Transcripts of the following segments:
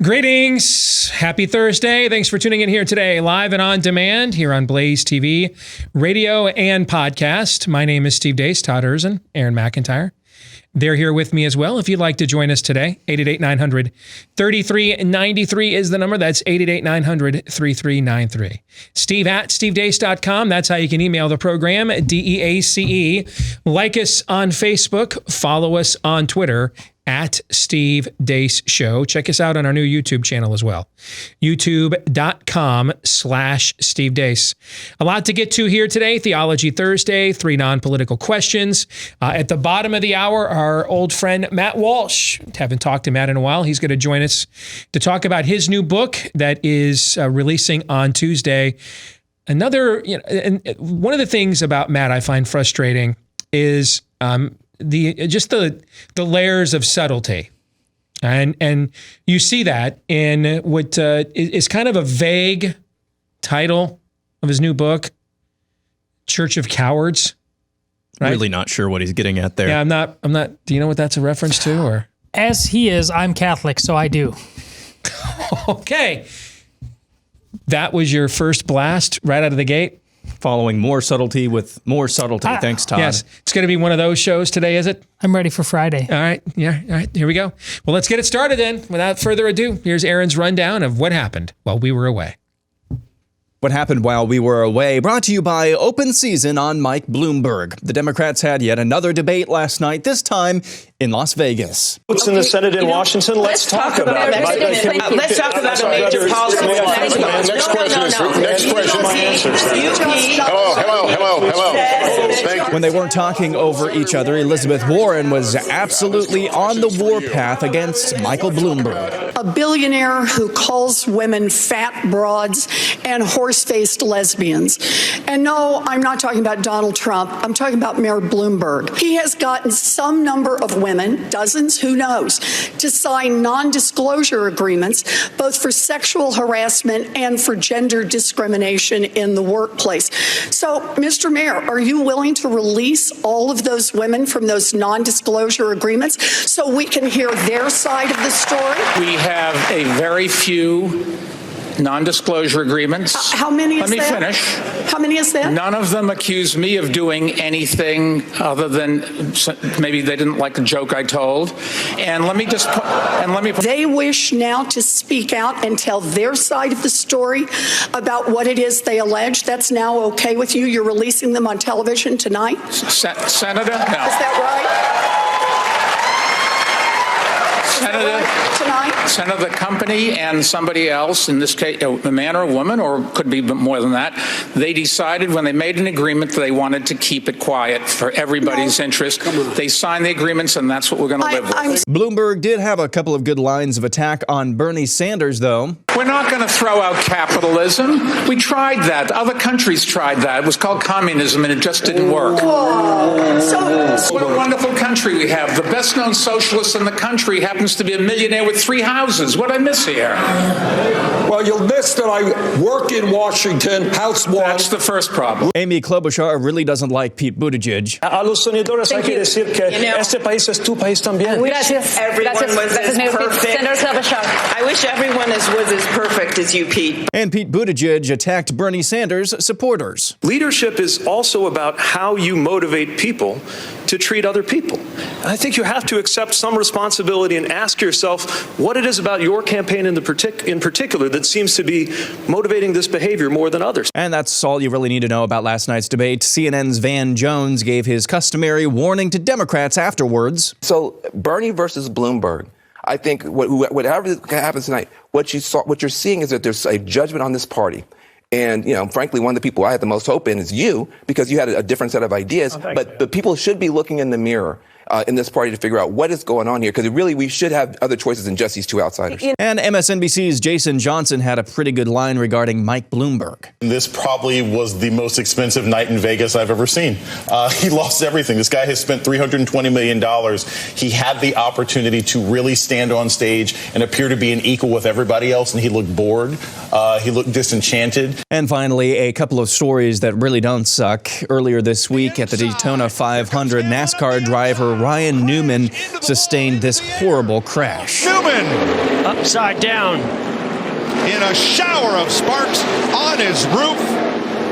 Greetings. Happy Thursday. Thanks for tuning in here today, live and on demand here on Blaze TV, radio and podcast. My name is Steve Deace, Todd Erzin, Aaron McIntyre. They're here with me as well. If you'd like to join us today, 888-900-3393 is the number. That's 888-900-3393. Steve at stevedeace.com. That's how you can email the program, DEACE. Like us on Facebook. Follow us on Twitter at Steve Deace Show. Check us out on our new YouTube channel as well. YouTube.com/Steve Deace. A lot to get to here today. Theology Thursday, 3 non-political questions. At the bottom of the hour, our old friend Matt Walsh. Haven't talked to Matt in a while. He's going to join us to talk about his new book that is releasing on Tuesday. Another, and one of the things about Matt I find frustrating is the layers of subtlety, and you see that in what is kind of a vague title of his new book, Church of Cowards. Right? Really not sure what he's getting at there. Yeah, I'm not. Do you know what that's a reference to? Or as he is, I'm Catholic, so I do. Okay, that was your first blast right out of the gate. Following more subtlety with more subtlety. Thanks, Todd. Yes. It's going to be one of those shows today, is it? I'm ready for Friday. All right. Yeah. All right. Here we go. Well, let's get it started then. Without further ado, here's Aaron's rundown of what happened while we were away. What happened while we were away, brought to you by Open Season on Mike Bloomberg. The Democrats had yet another debate last night, this time in Las Vegas. Votes in the Senate in Washington. Let's talk about it. Let's talk about a major policy. Next question, my answers. Hello. Thank you. When they weren't talking over each other, Elizabeth Warren was absolutely on the warpath against Michael Bloomberg. A billionaire who calls women fat broads and horse-faced lesbians. And no, I'm not talking about Donald Trump. I'm talking about Mayor Bloomberg. He has gotten some number of women, dozens, who knows, to sign non-disclosure agreements, both for sexual harassment and for gender discrimination in the workplace. So, Mr. Mayor, are you willing to release all of those women from those non-disclosure agreements so we can hear their side of the story? We have a very few non-disclosure agreements. How many is that? Let me finish. How many is that? None of them accuse me of doing anything other than maybe they didn't like the joke I told. And let me They wish now to speak out and tell their side of the story about what it is they allege. That's now okay with you? You're releasing them on television tonight? Senator? No. Is that right? Senator, the company and somebody else, in this case, a man or a woman, or could be more than that, they decided when they made an agreement that they wanted to keep it quiet for everybody's interest. They signed the agreements, and that's what we're going to live with. Bloomberg did have a couple of good lines of attack on Bernie Sanders, though. We're not going to throw out capitalism. We tried that. Other countries tried that. It was called communism, and it just didn't work. What a wonderful country we have. The best-known socialist in the country happens to be a millionaire with 3 houses. What did I miss here? Well, you'll miss that I work in Washington, House 1. That's the first problem. Amy Klobuchar really doesn't like Pete Buttigieg. A los sonidores hay que decir que este país es tu país también. Everyone was as perfect. I wish everyone was as perfect as you, Pete. And Pete Buttigieg attacked Bernie Sanders' supporters. Leadership is also about how you motivate people to treat other people. I think you have to accept some responsibility and ask yourself what it is about your campaign in particular that seems to be motivating this behavior more than others. And that's all you really need to know about last night's debate. CNN's Van Jones gave his customary warning to Democrats afterwards. So Bernie versus Bloomberg. I think whatever happens tonight, what you're seeing is that there's a judgment on this party. And, frankly, one of the people I had the most hope in is you, because you had a different set of ideas. But the people should be looking in the mirror in this party to figure out what is going on here, because really we should have other choices than just these two outsiders. And MSNBC's Jason Johnson had a pretty good line regarding Mike Bloomberg. This probably was the most expensive night in Vegas I've ever seen. He lost everything. This guy has spent $320 million. He had the opportunity to really stand on stage and appear to be an equal with everybody else, and he looked bored. He looked disenchanted. And finally, a couple of stories that really don't suck. Earlier this week at the Daytona 500, NASCAR driver Ryan Newman sustained this horrible crash. Newman! Upside down. In a shower of sparks on his roof,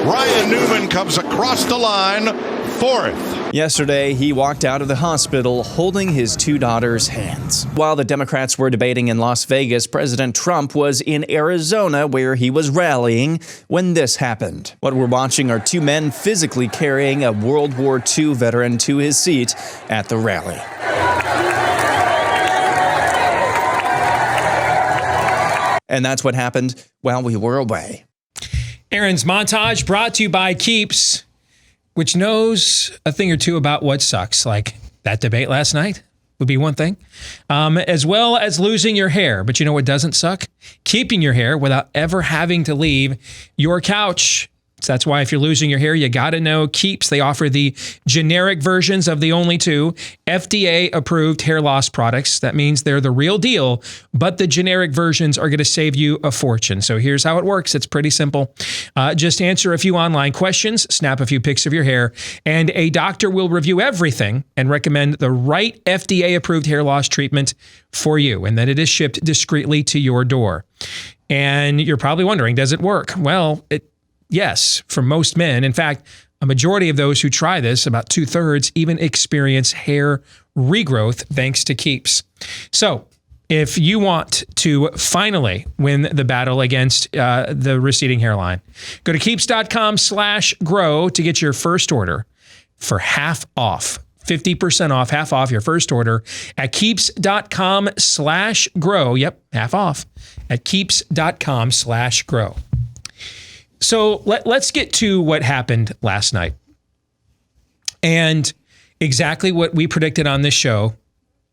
Ryan Newman comes across the line fourth. Yesterday, he walked out of the hospital holding his two daughters' hands. While the Democrats were debating in Las Vegas, President Trump was in Arizona where he was rallying when this happened. What we're watching are two men physically carrying a World War II veteran to his seat at the rally. And that's what happened while we were away. Aaron's montage brought to you by Keeps, which knows a thing or two about what sucks, like that debate last night would be one thing, as well as losing your hair. But you know what doesn't suck? Keeping your hair without ever having to leave your couch. So that's why if you're losing your hair, you got to know Keeps. They offer the generic versions of the only two FDA-approved hair loss products. That means they're the real deal, but the generic versions are going to save you a fortune. So here's how it works. It's pretty simple. Just answer a few online questions, snap a few pics of your hair, and a doctor will review everything and recommend the right FDA-approved hair loss treatment for you. And then it is shipped discreetly to your door. And you're probably wondering, does it work? Well, yes, for most men. In fact, a majority of those who try this, about 2/3, even experience hair regrowth thanks to Keeps. So if you want to finally win the battle against the receding hairline, go to keeps.com/grow to get your first order for half off. 50% off, half off your first order at keeps.com/grow. Yep, half off at keeps.com/grow. So let's get to what happened last night. And exactly what we predicted on this show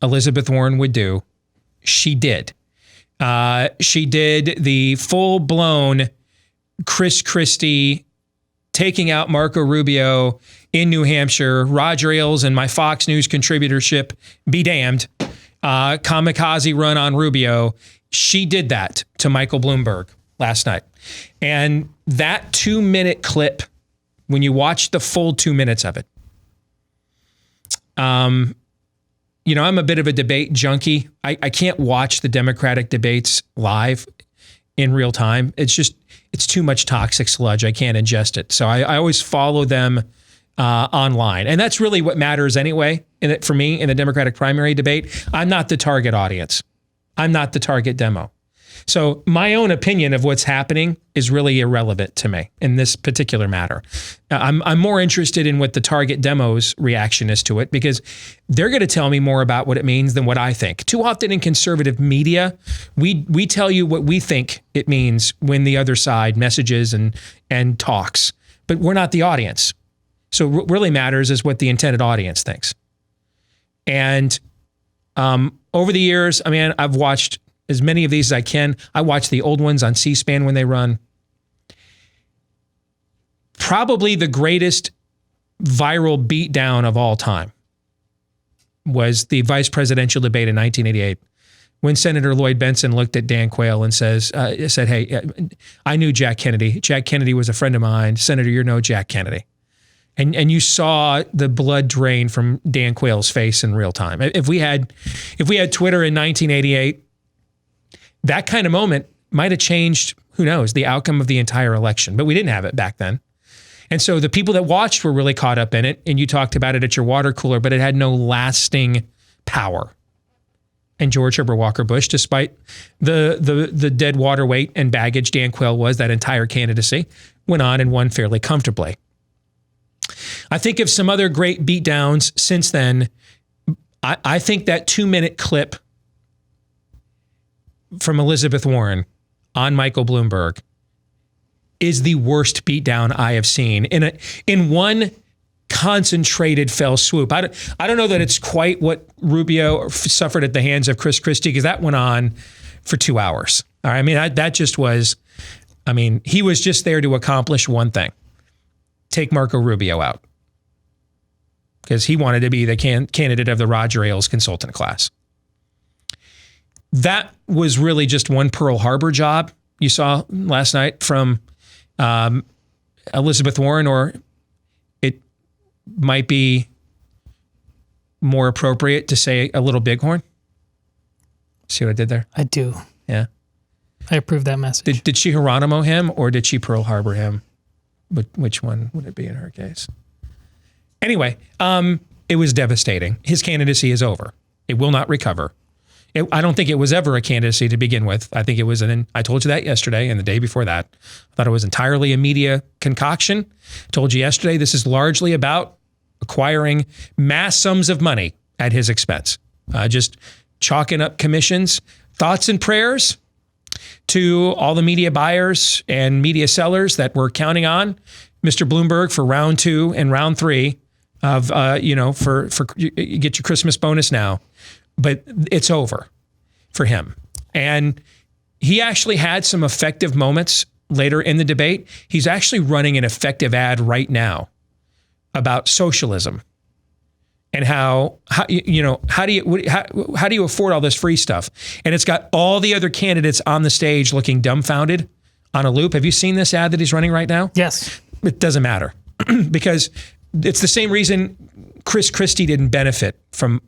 Elizabeth Warren would do, she did. She did the full-blown Chris Christie taking out Marco Rubio in New Hampshire, Roger Ailes and my Fox News contributorship be damned, kamikaze run on Rubio. She did that to Michael Bloomberg last night. And that 2-minute clip, when you watch the full 2 minutes of it, I'm a bit of a debate junkie. I can't watch the Democratic debates live in real time. It's too much toxic sludge. I can't ingest it. So I always follow them online. And that's really what matters anyway, for me in the Democratic primary debate. I'm not the target audience. I'm not the target demo. So my own opinion of what's happening is really irrelevant to me in this particular matter. I'm more interested in what the target demo's reaction is to it, because they're going to tell me more about what it means than what I think. Too often in conservative media, we tell you what we think it means when the other side messages and talks, but we're not the audience. So what really matters is what the intended audience thinks. And over the years, I've watched as many of these as I can. I watch the old ones on C-SPAN when they run. Probably the greatest viral beatdown of all time was the vice presidential debate in 1988, when Senator Lloyd Bentsen looked at Dan Quayle and said, hey, I knew Jack Kennedy. Jack Kennedy was a friend of mine. Senator, you're no Jack Kennedy. And you saw the blood drain from Dan Quayle's face in real time. If we had Twitter in 1988, that kind of moment might have changed, who knows, the outcome of the entire election. But we didn't have it back then. And so the people that watched were really caught up in it, and you talked about it at your water cooler, but it had no lasting power. And George Herbert Walker Bush, despite the dead water weight and baggage Dan Quayle was that entire candidacy, went on and won fairly comfortably. I think of some other great beatdowns since then. I think that 2-minute clip from Elizabeth Warren on Michael Bloomberg is the worst beatdown I have seen in one concentrated fell swoop. I don't know that it's quite what Rubio suffered at the hands of Chris Christie, because that went on for 2 hours. All right, that just was, he was just there to accomplish one thing: take Marco Rubio out, because he wanted to be the candidate of the Roger Ailes consultant class. That was really just one Pearl Harbor job you saw last night from Elizabeth Warren, or it might be more appropriate to say a little bighorn? See what I did there? I do. Yeah. I approve that message. Did she Geronimo him or did she Pearl Harbor him? But which one would it be in her case? Anyway, it was devastating. His candidacy is over. It will not recover. I don't think it was ever a candidacy to begin with. I think it was I told you that yesterday and the day before that. I thought it was entirely a media concoction. I told you yesterday this is largely about acquiring mass sums of money at his expense. Just chalking up commissions, thoughts and prayers to all the media buyers and media sellers that were counting on Mr. Bloomberg for round 2 and round 3 of, for you get your Christmas bonus now. But it's over for him. And he actually had some effective moments later in the debate. He's actually running an effective ad right now about socialism and how do you afford all this free stuff? And it's got all the other candidates on the stage looking dumbfounded on a loop. Have you seen this ad that he's running right now? Yes. It doesn't matter because it's the same reason Chris Christie didn't benefit from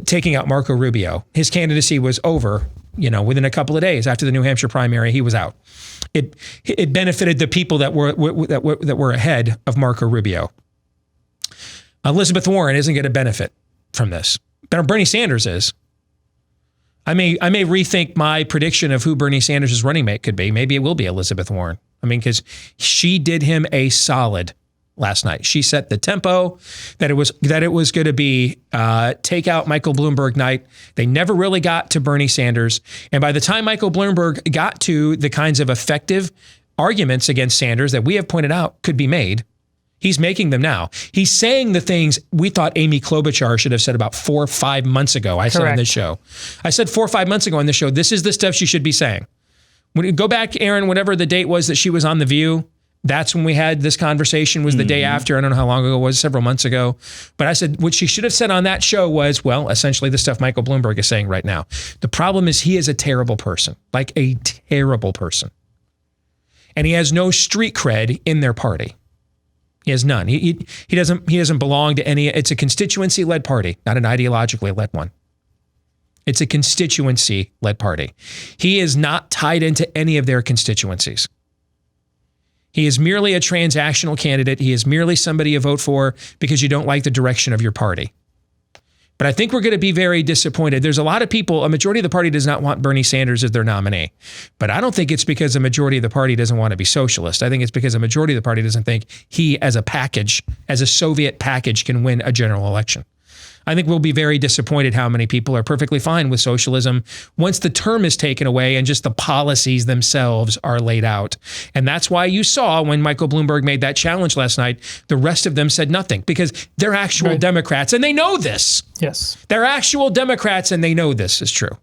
taking out Marco Rubio. His candidacy was over, within a couple of days after the New Hampshire primary, he was out. It benefited the people that were ahead of Marco Rubio. Elizabeth Warren isn't going to benefit from this. Bernie Sanders is. I may rethink my prediction of who Bernie Sanders' running mate could be. Maybe it will be Elizabeth Warren. Because she did him a solid last night. She set the tempo that it was going to be take out Michael Bloomberg night. They never really got to Bernie Sanders. And by the time Michael Bloomberg got to the kinds of effective arguments against Sanders that we have pointed out could be made, he's making them now. He's saying the things we thought Amy Klobuchar should have said about 4 or 5 months ago. I said on this show. I said 4 or 5 months ago on this show, this is the stuff she should be saying. When you go back, Aaron, whatever the date was that she was on The View, that's when we had this conversation, was the day after. I don't know how long ago it was, several months ago. But I said what she should have said on that show was, well, essentially the stuff Michael Bloomberg is saying right now. The problem is he is a terrible person, like a terrible person. And he has no street cred in their party. He has none. He doesn't belong to any. It's a constituency-led party, not an ideologically led one. It's a constituency-led party. He is not tied into any of their constituencies. He is merely a transactional candidate. He is merely somebody you vote for because you don't like the direction of your party. But I think we're going to be very disappointed. There's a lot of people, a majority of the party does not want Bernie Sanders as their nominee. But I don't think it's because a majority of the party doesn't want to be socialist. I think it's because a majority of the party doesn't think he, as a package, as a Soviet package, can win a general election. I think we'll be very disappointed how many people are perfectly fine with socialism once the term is taken away and just the policies themselves are laid out. And that's why you saw when Michael Bloomberg made that challenge last night, the rest of them said nothing because they're actual Democrats and they know this. Yes. They're actual Democrats and they know this is true.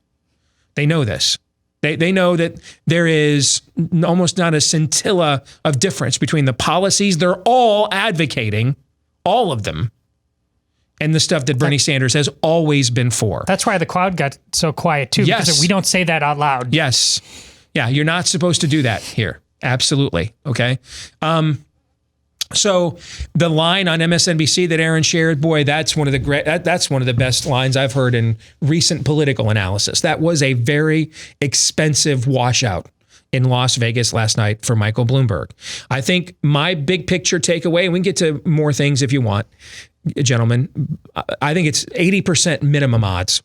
They know this. They know that there is almost not a scintilla of difference between the policies they're all advocating, all of them, and the stuff that Bernie Sanders has always been for. That's why the crowd got so quiet too. Yes. Because we don't say that out loud. Yes. Yeah, you're not supposed to do that here. Absolutely. Okay. So the line on MSNBC that Aaron shared, boy, that's one of the best lines I've heard in recent political analysis. That was a very expensive washout in Las Vegas last night for Michael Bloomberg. I think my big picture takeaway, and we can get to more things if you want, gentlemen, I think it's 80% minimum odds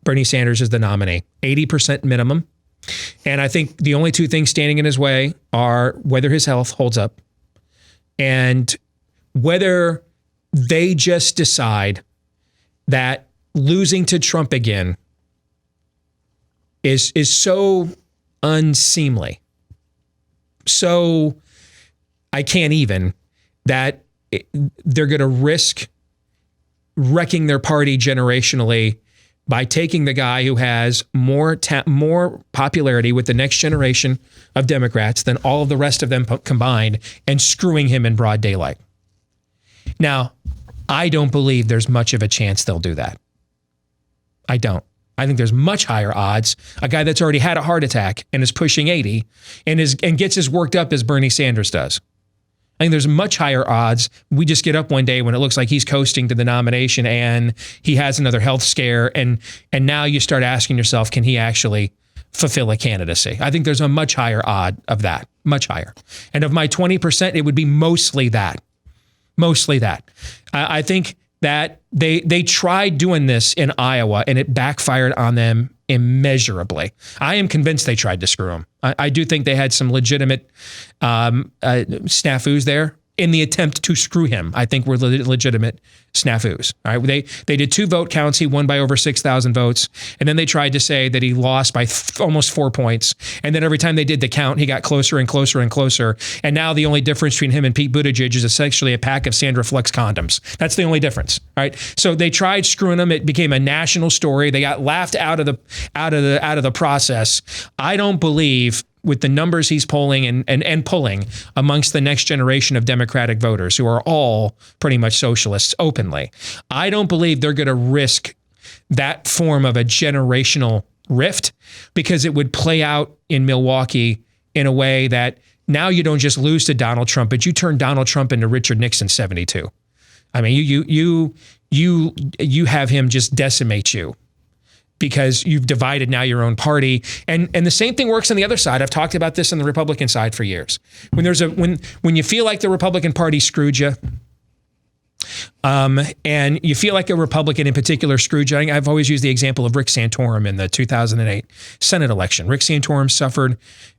Bernie Sanders is the nominee. 80% minimum. And I think the only two things standing in his way are whether his health holds up and whether they just decide that losing to Trump again is so unseemly, so I can't even, that they're going to risk wrecking their party generationally by taking the guy who has more popularity with the next generation of Democrats than all of the rest of them combined and screwing him in broad daylight. Now, I don't believe there's much of a chance they'll do that. I don't. I think there's much higher odds a guy that's already had a heart attack and is pushing 80 and gets as worked up as Bernie Sanders does. I think there's much higher odds we just get up one day when it looks like he's coasting to the nomination and he has another health scare, and now you start asking yourself, can he actually fulfill a candidacy? I think there's a much higher odd of that, much higher. And of my 20%, it would be mostly that. Mostly that. I think that they tried doing this in Iowa and it backfired on them immeasurably. I am convinced they tried to screw him. I do think they had some legitimate snafus there in the attempt to screw him. I think were legitimate snafus. All right, they did 2 vote counts. He won by over 6,000 votes, and then they tried to say that he lost by almost 4 points. And then every time they did the count, he got closer and closer and closer. And now the only difference between him and Pete Buttigieg is essentially a pack of Sandra Flex condoms. That's the only difference. All right, so they tried screwing him. It became a national story. They got laughed out of the process. I don't believe, with the numbers he's polling and pulling amongst the next generation of Democratic voters who are all pretty much socialists openly, I don't believe they're going to risk that form of a generational rift, because it would play out in Milwaukee in a way that now you don't just lose to Donald Trump, but you turn Donald Trump into Richard Nixon 72. I mean, you have him just decimate you, because you've divided now your own party. And the same thing works on the other side. I've talked about this on the Republican side for years. When you feel like the Republican Party screwed you, and you feel like a Republican in particular screwed you, I've always used the example of Rick Santorum in the 2008 Senate election. Rick Santorum suffered,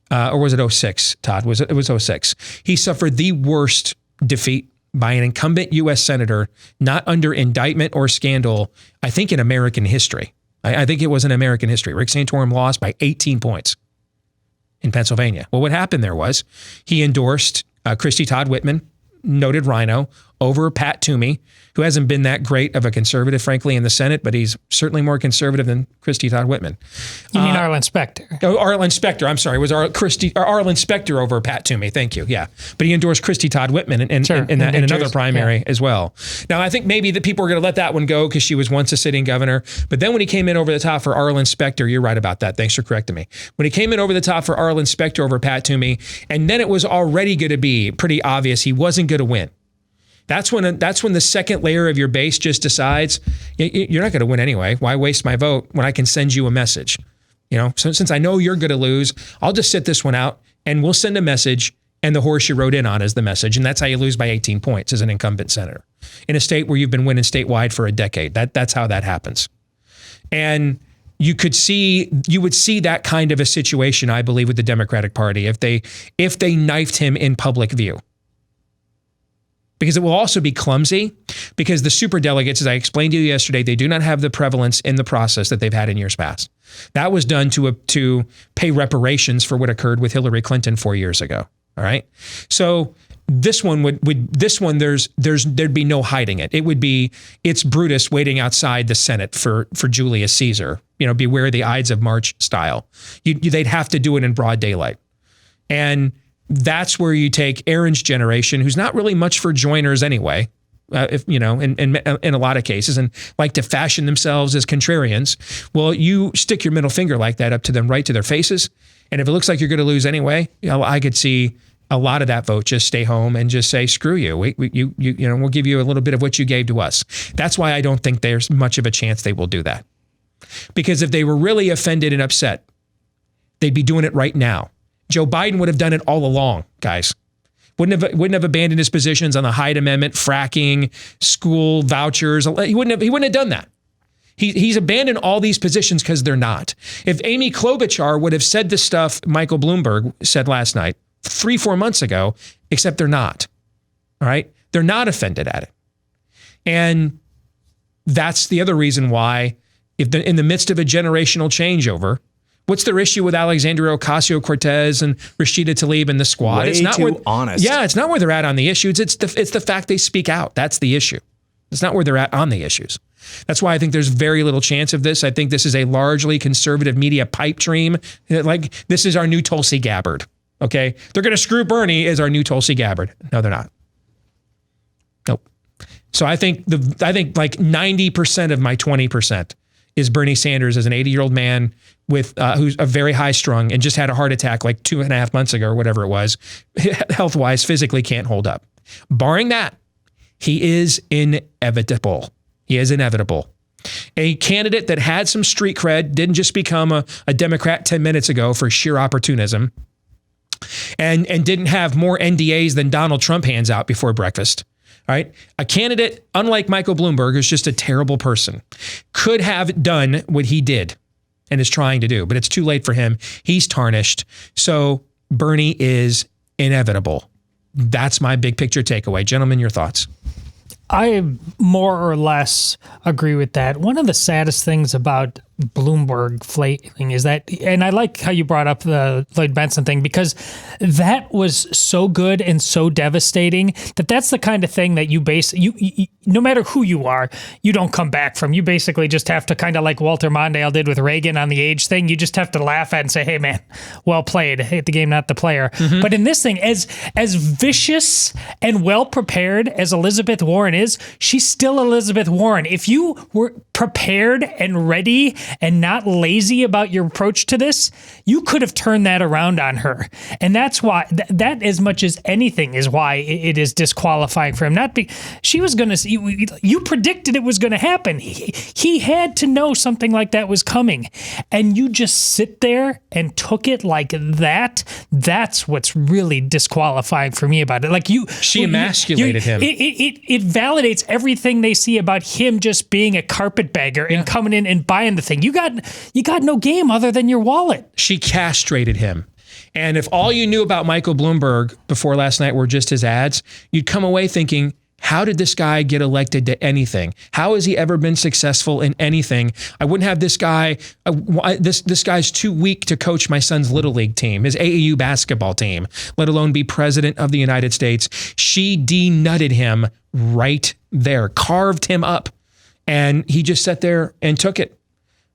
or was it 06, Todd? It was 06. He suffered the worst defeat by an incumbent U.S. senator, not under indictment or scandal, I think in American history. I think it was in American history. Rick Santorum lost by 18 points in Pennsylvania. Well, what happened there was he endorsed Christy Todd Whitman, noted rhino, over Pat Toomey, who hasn't been that great of a conservative, frankly, in the Senate, but he's certainly more conservative than Christy Todd Whitman. You mean Arlen Specter? Oh, Arlen Specter. I'm sorry. It was Arlen Specter over Pat Toomey. Thank you. Yeah. But he endorsed Christy Todd Whitman in another primary as well. Now, I think maybe that people were going to let that one go because she was once a sitting governor. But then when he came in over the top for Arlen Specter, you're right about that. Thanks for correcting me. When he came in over the top for Arlen Specter over Pat Toomey, and then it was already going to be pretty obvious he wasn't going to win. That's when the second layer of your base just decides you're not going to win anyway. Why waste my vote when I can send you a message? So since I know you're going to lose, I'll just sit this one out and we'll send a message, and the horse you rode in on is the message. And that's how you lose by 18 points as an incumbent senator in a state where you've been winning statewide for a decade. That's how that happens. And you would see that kind of a situation, I believe, with the Democratic Party if they knifed him in public view. Because it will also be clumsy, because the superdelegates, as I explained to you yesterday, they do not have the prevalence in the process that they've had in years past. That was done to pay reparations for what occurred with Hillary Clinton 4 years ago. All right. So this one there'd be no hiding it. It would be, it's Brutus waiting outside the Senate for Julius Caesar. Beware the Ides of March style. They'd have to do it in broad daylight. And that's where you take Aaron's generation, who's not really much for joiners anyway, in a lot of cases, and like to fashion themselves as contrarians. Well, you stick your middle finger like that up to them, right to their faces, and if it looks like you're going to lose anyway, I could see a lot of that vote just stay home and just say, screw you. We'll give you a little bit of what you gave to us. That's why I don't think there's much of a chance they will do that, because if they were really offended and upset, they'd be doing it right now. Joe Biden would have done it all along, guys. Wouldn't have abandoned his positions on the Hyde Amendment, fracking, school vouchers. He wouldn't have done that. He's abandoned all these positions because they're not. If Amy Klobuchar would have said the stuff Michael Bloomberg said last night, 3-4 months ago, except they're not. All right? They're not offended at it. And that's the other reason why, in the midst of a generational changeover, what's their issue with Alexandria Ocasio-Cortez and Rashida Tlaib and the squad? It's not too honest. Yeah, it's not where they're at on the issues. It's the fact they speak out. That's the issue. It's not where they're at on the issues. That's why I think there's very little chance of this. I think this is a largely conservative media pipe dream. Like, this is our new Tulsi Gabbard. Okay? They're going to screw Bernie as our new Tulsi Gabbard. No, they're not. Nope. So I think like 90% of my 20% is Bernie Sanders as an 80-year-old man with who's a very high strung and just had a heart attack like 2.5 months ago or whatever it was, health-wise, physically can't hold up. Barring that, he is inevitable. He is inevitable. A candidate that had some street cred, didn't just become a Democrat 10 minutes ago for sheer opportunism, and didn't have more NDAs than Donald Trump hands out before breakfast. All right. A candidate, unlike Michael Bloomberg, who's just a terrible person, could have done what he did and is trying to do, but it's too late for him. He's tarnished. So Bernie is inevitable. That's my big picture takeaway. Gentlemen, your thoughts? I more or less agree with that. One of the saddest things about Bloomberg flailing is that, and I like how you brought up the Lloyd Bentsen thing, because that was so good and so devastating that's the kind of thing that you no matter who you are, you don't come back from. You basically just have to, kind of like Walter Mondale did with Reagan on the age thing, you just have to laugh at and say, hey man, well played, hate the game, not the player. Mm-hmm. But in this thing, as vicious and well prepared as Elizabeth Warren is, she's still Elizabeth Warren. If you were prepared and ready and not lazy about your approach to this, you could have turned that around on her. And that's why, that as much as anything is why it is disqualifying for him. She was going to, you predicted it was going to happen. He had to know something like that was coming. And you just sit there and took it like that. That's what's really disqualifying for me about it. Like she emasculated him. It validates everything they see about him just being a carpetbagger and coming in and buying the thing. You got no game other than your wallet. She castrated him. And if all you knew about Michael Bloomberg before last night were just his ads, you'd come away thinking, how did this guy get elected to anything? How has he ever been successful in anything? I wouldn't have this guy. This guy's too weak to coach my son's Little League team, his AAU basketball team, let alone be president of the United States. She denutted him right there, carved him up. And he just sat there and took it,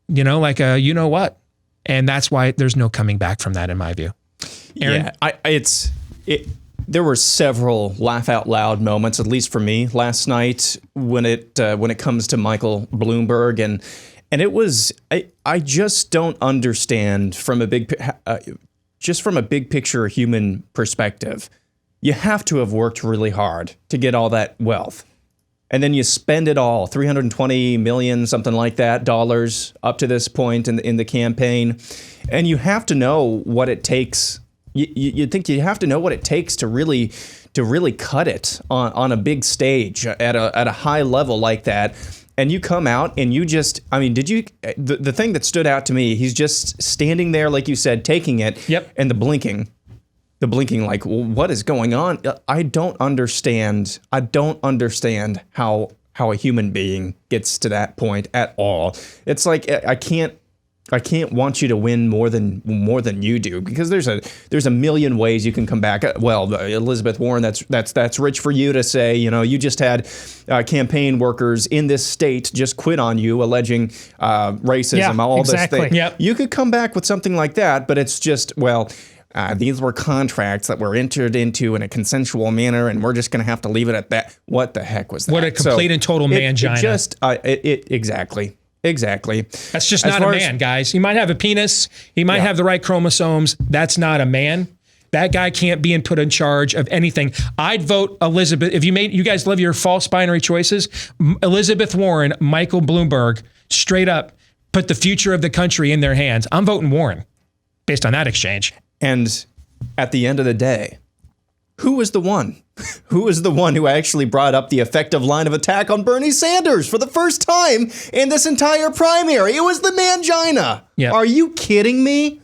like a you know what. And that's why there's no coming back from that, in my view. Aaron? Yeah, there were several laugh out loud moments, at least for me, last night when it comes to Michael Bloomberg, and it was I just don't understand from a big picture human perspective. You have to have worked really hard to get all that wealth. And then you spend it all, $320 million, something like that, dollars up to this point in the campaign. And you have to know what it takes. You think you have to know what it takes to really cut it on a big stage at a high level like that. And you come out and you just, the thing that stood out to me, he's just standing there, like you said, taking it. Yep. And the blinking like, well, what is going on? I don't understand how a human being gets to that point at all. It's like I can't want you to win more than you do, because there's a million ways you can come back. Well, Elizabeth Warren, that's rich for you to say. You just had campaign workers in this state just quit on you, alleging racism, all exactly. this thing. Yep. You could come back with something like that, but it's just, these were contracts that were entered into in a consensual manner, and we're just going to have to leave it at that. What the heck was that? What a complete and total mangina. Exactly. That's just not a man, guys. He might have a penis. He might have the right chromosomes. That's not a man. That guy can't be put in charge of anything. I'd vote Elizabeth. If you guys love your false binary choices, Elizabeth Warren, Michael Bloomberg, straight up put the future of the country in their hands. I'm voting Warren based on that exchange. And at the end of the day, who was the one? Who was the one who actually brought up the effective line of attack on Bernie Sanders for the first time in this entire primary? It was the mangina. Yep. Are you kidding me?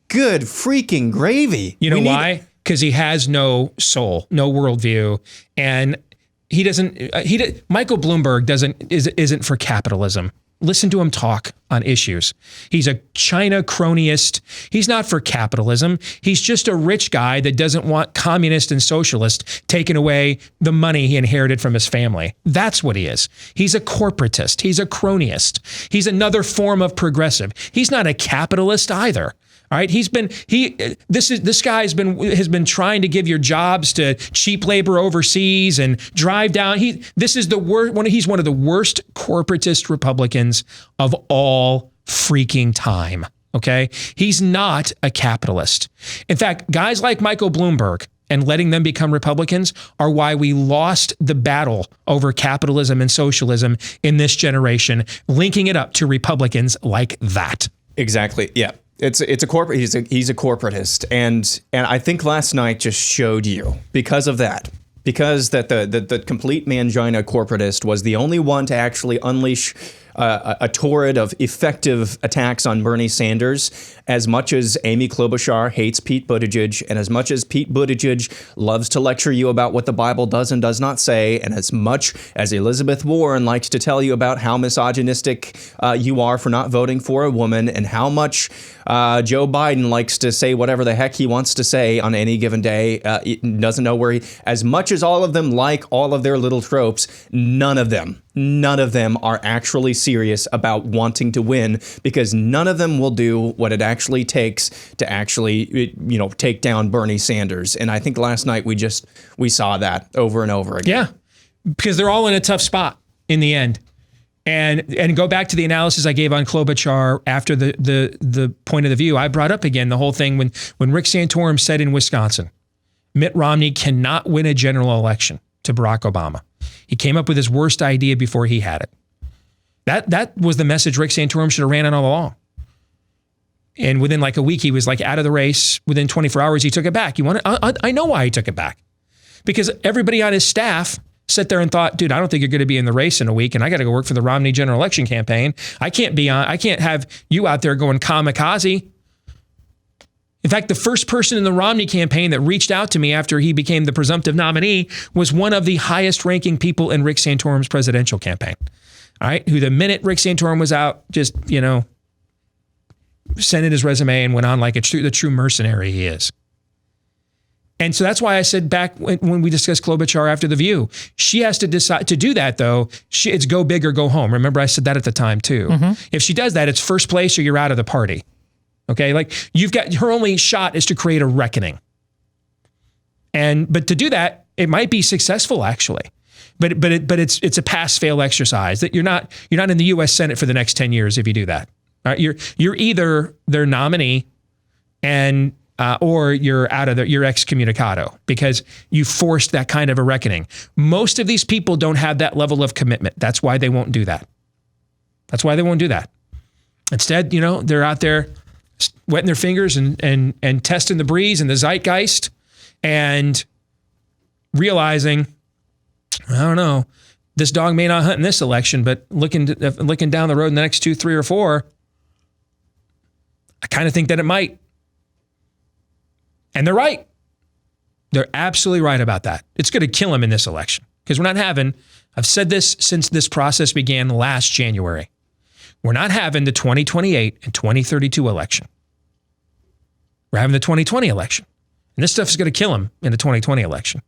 Good freaking gravy. You know why? Because he has no soul, no worldview, and he doesn't. Michael Bloomberg isn't for capitalism. Listen to him talk on issues. He's a China cronyist. He's not for capitalism. He's just a rich guy that doesn't want communists and socialists taking away the money he inherited from his family. That's what he is. He's a corporatist. He's a cronyist. He's another form of progressive. He's not a capitalist either. All right, this guy has been trying to give your jobs to cheap labor overseas and drive down. He's one of the worst corporatist Republicans of all freaking time. Okay, he's not a capitalist. In fact, guys like Michael Bloomberg and letting them become Republicans are why we lost the battle over capitalism and socialism in this generation, linking it up to Republicans like that. Exactly. Yeah. It's a corporate. He's a corporatist, and I think last night just showed you because of that. Because the complete mangina corporatist was the only one to actually unleash a torrent of effective attacks on Bernie Sanders, as much as Amy Klobuchar hates Pete Buttigieg, and as much as Pete Buttigieg loves to lecture you about what the Bible does and does not say, and as much as Elizabeth Warren likes to tell you about how misogynistic you are for not voting for a woman, and how much Joe Biden likes to say whatever the heck he wants to say on any given day, doesn't know where as much as all of them like all of their little tropes, none of them are actually serious about wanting to win, because none of them will do what it actually takes to actually, take down Bernie Sanders. And I think last night we saw that over and over again. Yeah, because they're all in a tough spot in the end. And go back to the analysis I gave on Klobuchar after the point of the view. I brought up again the whole thing when Rick Santorum said in Wisconsin, Mitt Romney cannot win a general election to Barack Obama. He came up with his worst idea before he had it. That was the message Rick Santorum should have ran on all along. And within like a week, he was like out of the race. Within 24 hours, he took it back. I know why he took it back. Because everybody on his staff sat there and thought, dude, I don't think you're going to be in the race in a week, and I got to go work for the Romney general election campaign. I can't have you out there going kamikaze. In fact, the first person in the Romney campaign that reached out to me after he became the presumptive nominee was one of the highest ranking people in Rick Santorum's presidential campaign. All right. Who the minute Rick Santorum was out, just, sent in his resume and went on like the true mercenary he is. And so that's why I said back when we discussed Klobuchar after The View, she has to decide to do that, though. It's go big or go home. Remember, I said that at the time, too. Mm-hmm. If she does that, it's first place or you're out of the party. OK, like you've got her only shot is to create a reckoning. But to do that, it might be successful, actually. But it's a pass fail exercise that you're not in the U.S. Senate for the next 10 years if you do that. All right, you're either their nominee or you're out of you're excommunicado because you forced that kind of a reckoning. Most of these people don't have that level of commitment. That's why they won't do that. Instead, they're out there wetting their fingers and testing the breeze and the zeitgeist and realizing, I don't know, this dog may not hunt in this election, but looking down the road in the next 2, 3, or 4, I kind of think that it might. And they're right. They're absolutely right about that. It's going to kill him in this election because I've said this since this process began last January. We're not having the 2028 and 2032 election. We're having the 2020 election. And this stuff is going to kill him in the 2020 election.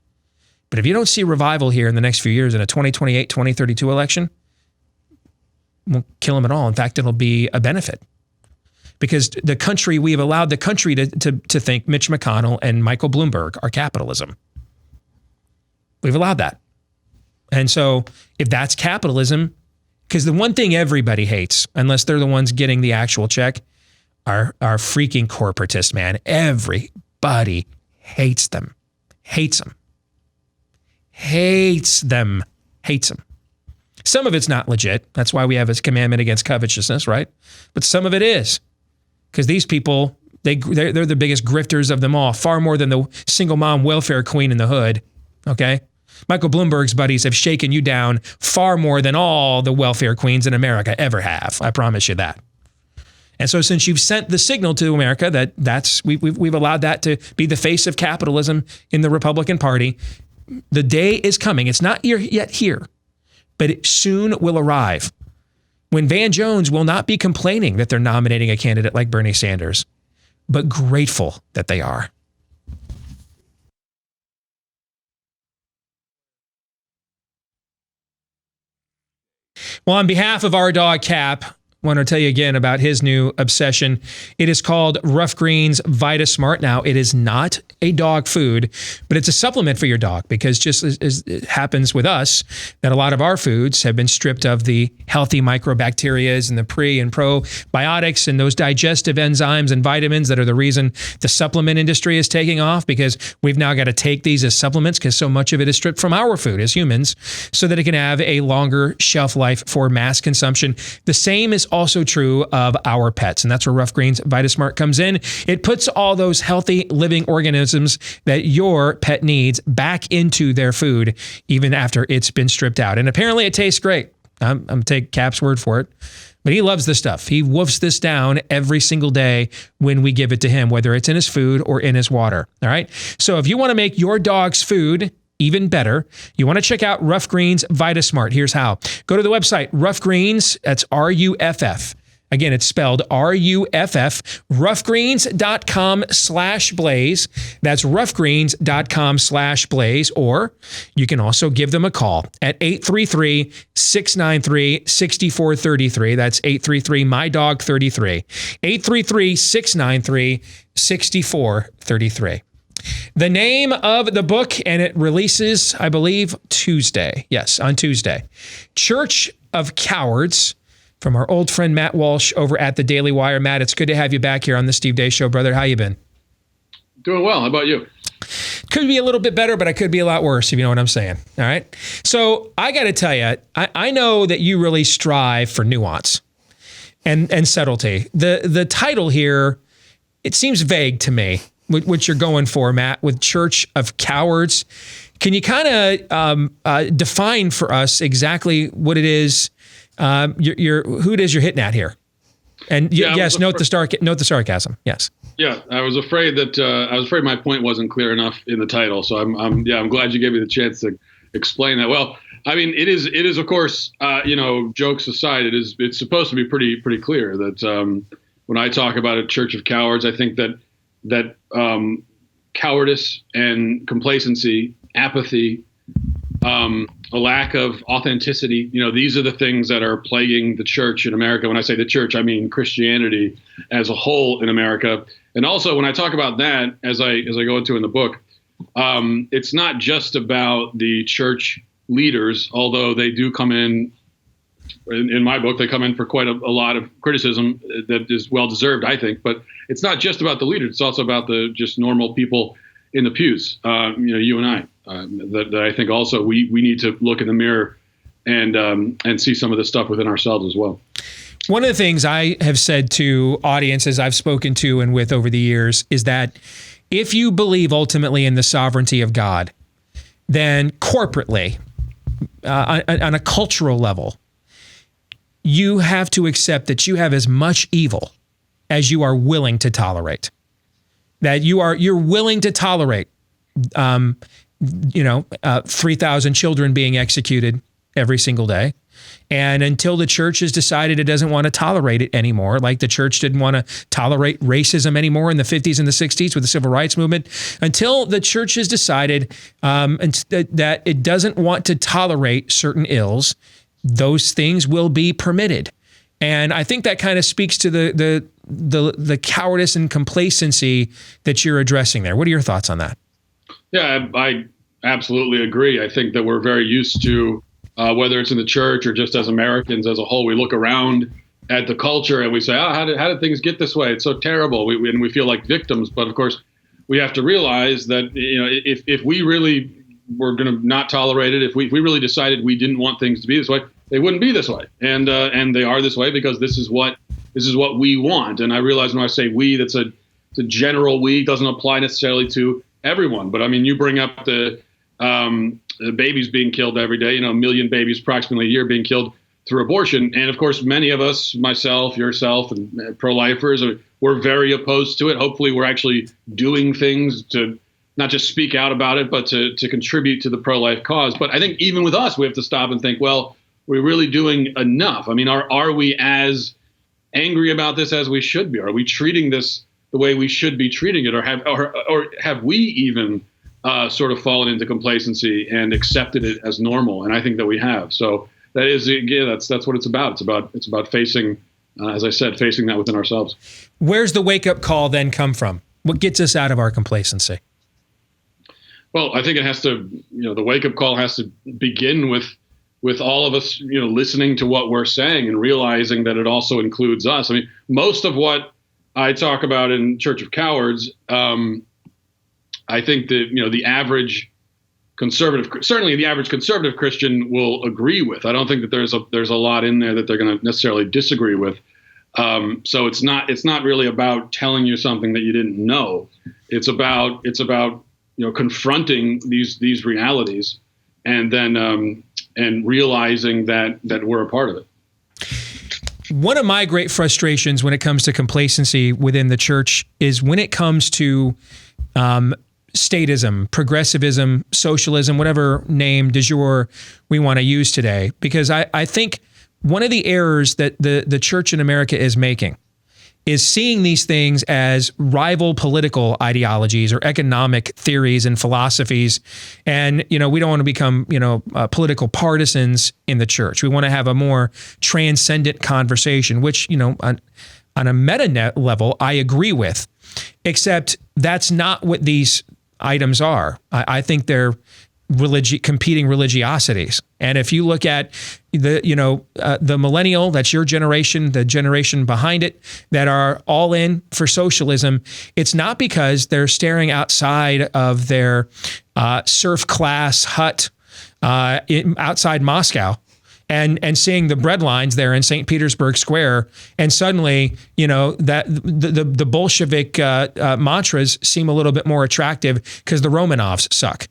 But if you don't see revival here in the next few years in a 2028, 2032 election, it won't kill him at all. In fact, it'll be a benefit. Because we've allowed the country to think Mitch McConnell and Michael Bloomberg are capitalism. We've allowed that. And so if that's capitalism, because the one thing everybody hates, unless they're the ones getting the actual check, are freaking corporatists, man. Everybody hates them. Hates them. Some of it's not legit. That's why we have a commandment against covetousness, right? But some of it is. Because these people, they're the biggest grifters of them all, far more than the single mom welfare queen in the hood, okay? Michael Bloomberg's buddies have shaken you down far more than all the welfare queens in America ever have. I promise you that. And so since you've sent the signal to America that we've allowed that to be the face of capitalism in the Republican Party, the day is coming. It's not yet here, but it soon will arrive. When Van Jones will not be complaining that they're nominating a candidate like Bernie Sanders, but grateful that they are. Well, on behalf of our dog Cap, want to tell you again about his new obsession. It is called Rough Greens VitaSmart. Now, it is not a dog food, but it's a supplement for your dog, because just as it happens with us, that a lot of our foods have been stripped of the healthy microbacterias and the pre and probiotics and those digestive enzymes and vitamins that are the reason the supplement industry is taking off, because we've now got to take these as supplements because so much of it is stripped from our food as humans, so that it can have a longer shelf life for mass consumption. The same is also true of our pets, and that's where Rough Greens VitaSmart comes in. It puts all those healthy living organisms that your pet needs back into their food, even after it's been stripped out. And apparently it tastes great. I'm going to take Cap's word for it. But he loves this stuff. He woofs this down every single day when we give it to him, whether it's in his food or in his water. All right? So if you want to make your dog's food even better, you want to check out Rough Greens VitaSmart. Here's how. Go to the website, Rough Greens, that's RUFF. Again, it's spelled RUFF, roughgreens.com/blaze. That's roughgreens.com/blaze. Or you can also give them a call at 833-693-6433. That's 833-MY-DOG-33. 833-693-6433. The name of the book, and it releases, I believe, Tuesday. Yes, on Tuesday. Church of Cowards, from our old friend Matt Walsh over at the Daily Wire. Matt, it's good to have you back here on the Steve Deace Show, brother. How you been? Doing well. How about you? Could be a little bit better, but I could be a lot worse, if you know what I'm saying. All right. So I got to tell you, I know that you really strive for nuance and subtlety. The title here, it seems vague to me, what you're going for, Matt, with Church of Cowards. Can you kind of define for us exactly what it is, who it is you're hitting at here? And yes, note the sarcasm. Yes. Yeah, I was afraid my point wasn't clear enough in the title. So I'm glad you gave me the chance to explain that. Well, I mean, it is of course, jokes aside, it's supposed to be pretty clear that when I talk about a Church of Cowards, I think that cowardice and complacency, apathy, a lack of authenticity, these are the things that are plaguing the church in America. When I say the church, I mean Christianity as a whole in America. And also when I talk about that, as I go into in the book, it's not just about the church leaders, although they do come in my book, they come in for quite a lot of criticism that is well-deserved, I think. But it's not just about the leaders. It's also about the just normal people in the pews, you and I, that I think also we need to look in the mirror and see some of this stuff within ourselves as well. One of the things I have said to audiences I've spoken to and with over the years is that if you believe ultimately in the sovereignty of God, then corporately, on a cultural level, you have to accept that you have as much evil as you are willing to tolerate. That you're willing to tolerate, 3,000 children being executed every single day. And until the church has decided it doesn't want to tolerate it anymore, like the church didn't want to tolerate racism anymore in the 50s and the 60s with the civil rights movement, until the church has decided that it doesn't want to tolerate certain ills, those things will be permitted. And I think that kind of speaks to the cowardice and complacency that you're addressing there. What are your thoughts on that? Yeah, I absolutely agree. I think that we're very used to, whether it's in the church or just as Americans as a whole, we look around at the culture and we say, how did things get this way? It's so terrible. And we feel like victims. But of course, we have to realize that if we really were going to not tolerate it, if we really decided we didn't want things to be this way, they wouldn't be this way. And they are this way because this is what we want. And I realize when I say we, it's a general we, doesn't apply necessarily to everyone. But I mean, you bring up the babies being killed every day, a million babies approximately a year being killed through abortion. And of course, many of us, myself, yourself, and pro-lifers, we're very opposed to it. Hopefully we're actually doing things to not just speak out about it, but to contribute to the pro-life cause. But I think even with us, we have to stop and think, well, we're really doing enough. I mean, are we as angry about this as we should be? Are we treating this the way we should be treating it? Or have we even sort of fallen into complacency and accepted it as normal? And I think that we have. So that is, again, that's what it's about. It's about facing as I said, facing that within ourselves. Where's the wake-up call then come from? What gets us out of our complacency? Well, I think it has to, the wake-up call has to begin with all of us, listening to what we're saying and realizing that it also includes us. I mean, most of what I talk about in Church of Cowards, I think that, the average conservative, certainly the average conservative Christian will agree with. I don't think that there's a lot in there that they're going to necessarily disagree with. So it's not really about telling you something that you didn't know. It's about confronting these realities and then and realizing that we're a part of it. One of my great frustrations when it comes to complacency within the church is when it comes to statism, progressivism, socialism, whatever name du jour we want to use today. Because I think one of the errors that the church in America is making is seeing these things as rival political ideologies or economic theories and philosophies. And, we don't want to become, political partisans in the church. We want to have a more transcendent conversation, which, on a meta level, I agree with, except that's not what these items are. I think they're competing religiosities. And if you look at the millennial, that's your generation, the generation behind it, that are all in for socialism, it's not because they're staring outside of their serf class hut outside Moscow and seeing the bread lines there in St. Petersburg Square, and suddenly, that the Bolshevik mantras seem a little bit more attractive because the Romanovs suck.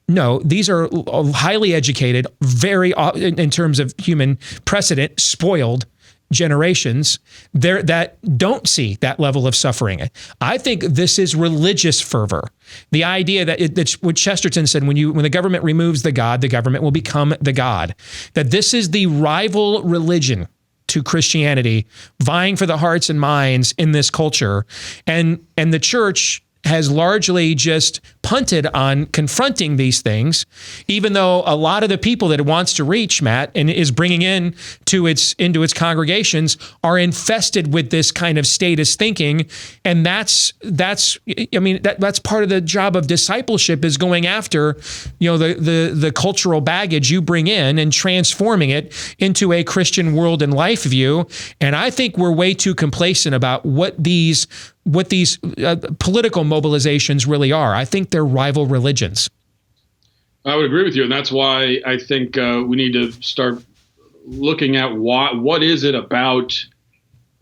No, these are highly educated, very, in terms of human precedent, spoiled generations there that don't see that level of suffering. I think this is religious fervor. The idea that what Chesterton said, when the government removes the God, the government will become the God. That this is the rival religion to Christianity, vying for the hearts and minds in this culture, and the church has largely just punted on confronting these things, even though a lot of the people that it wants to reach, Matt, and is bringing into its congregations are infested with this kind of status thinking. And that's part of the job of discipleship, is going after, the cultural baggage you bring in and transforming it into a Christian world and life view. And I think we're way too complacent about what these political mobilizations really are. I think they're rival religions. I would agree with you. And that's why I think we need to start looking at what is it about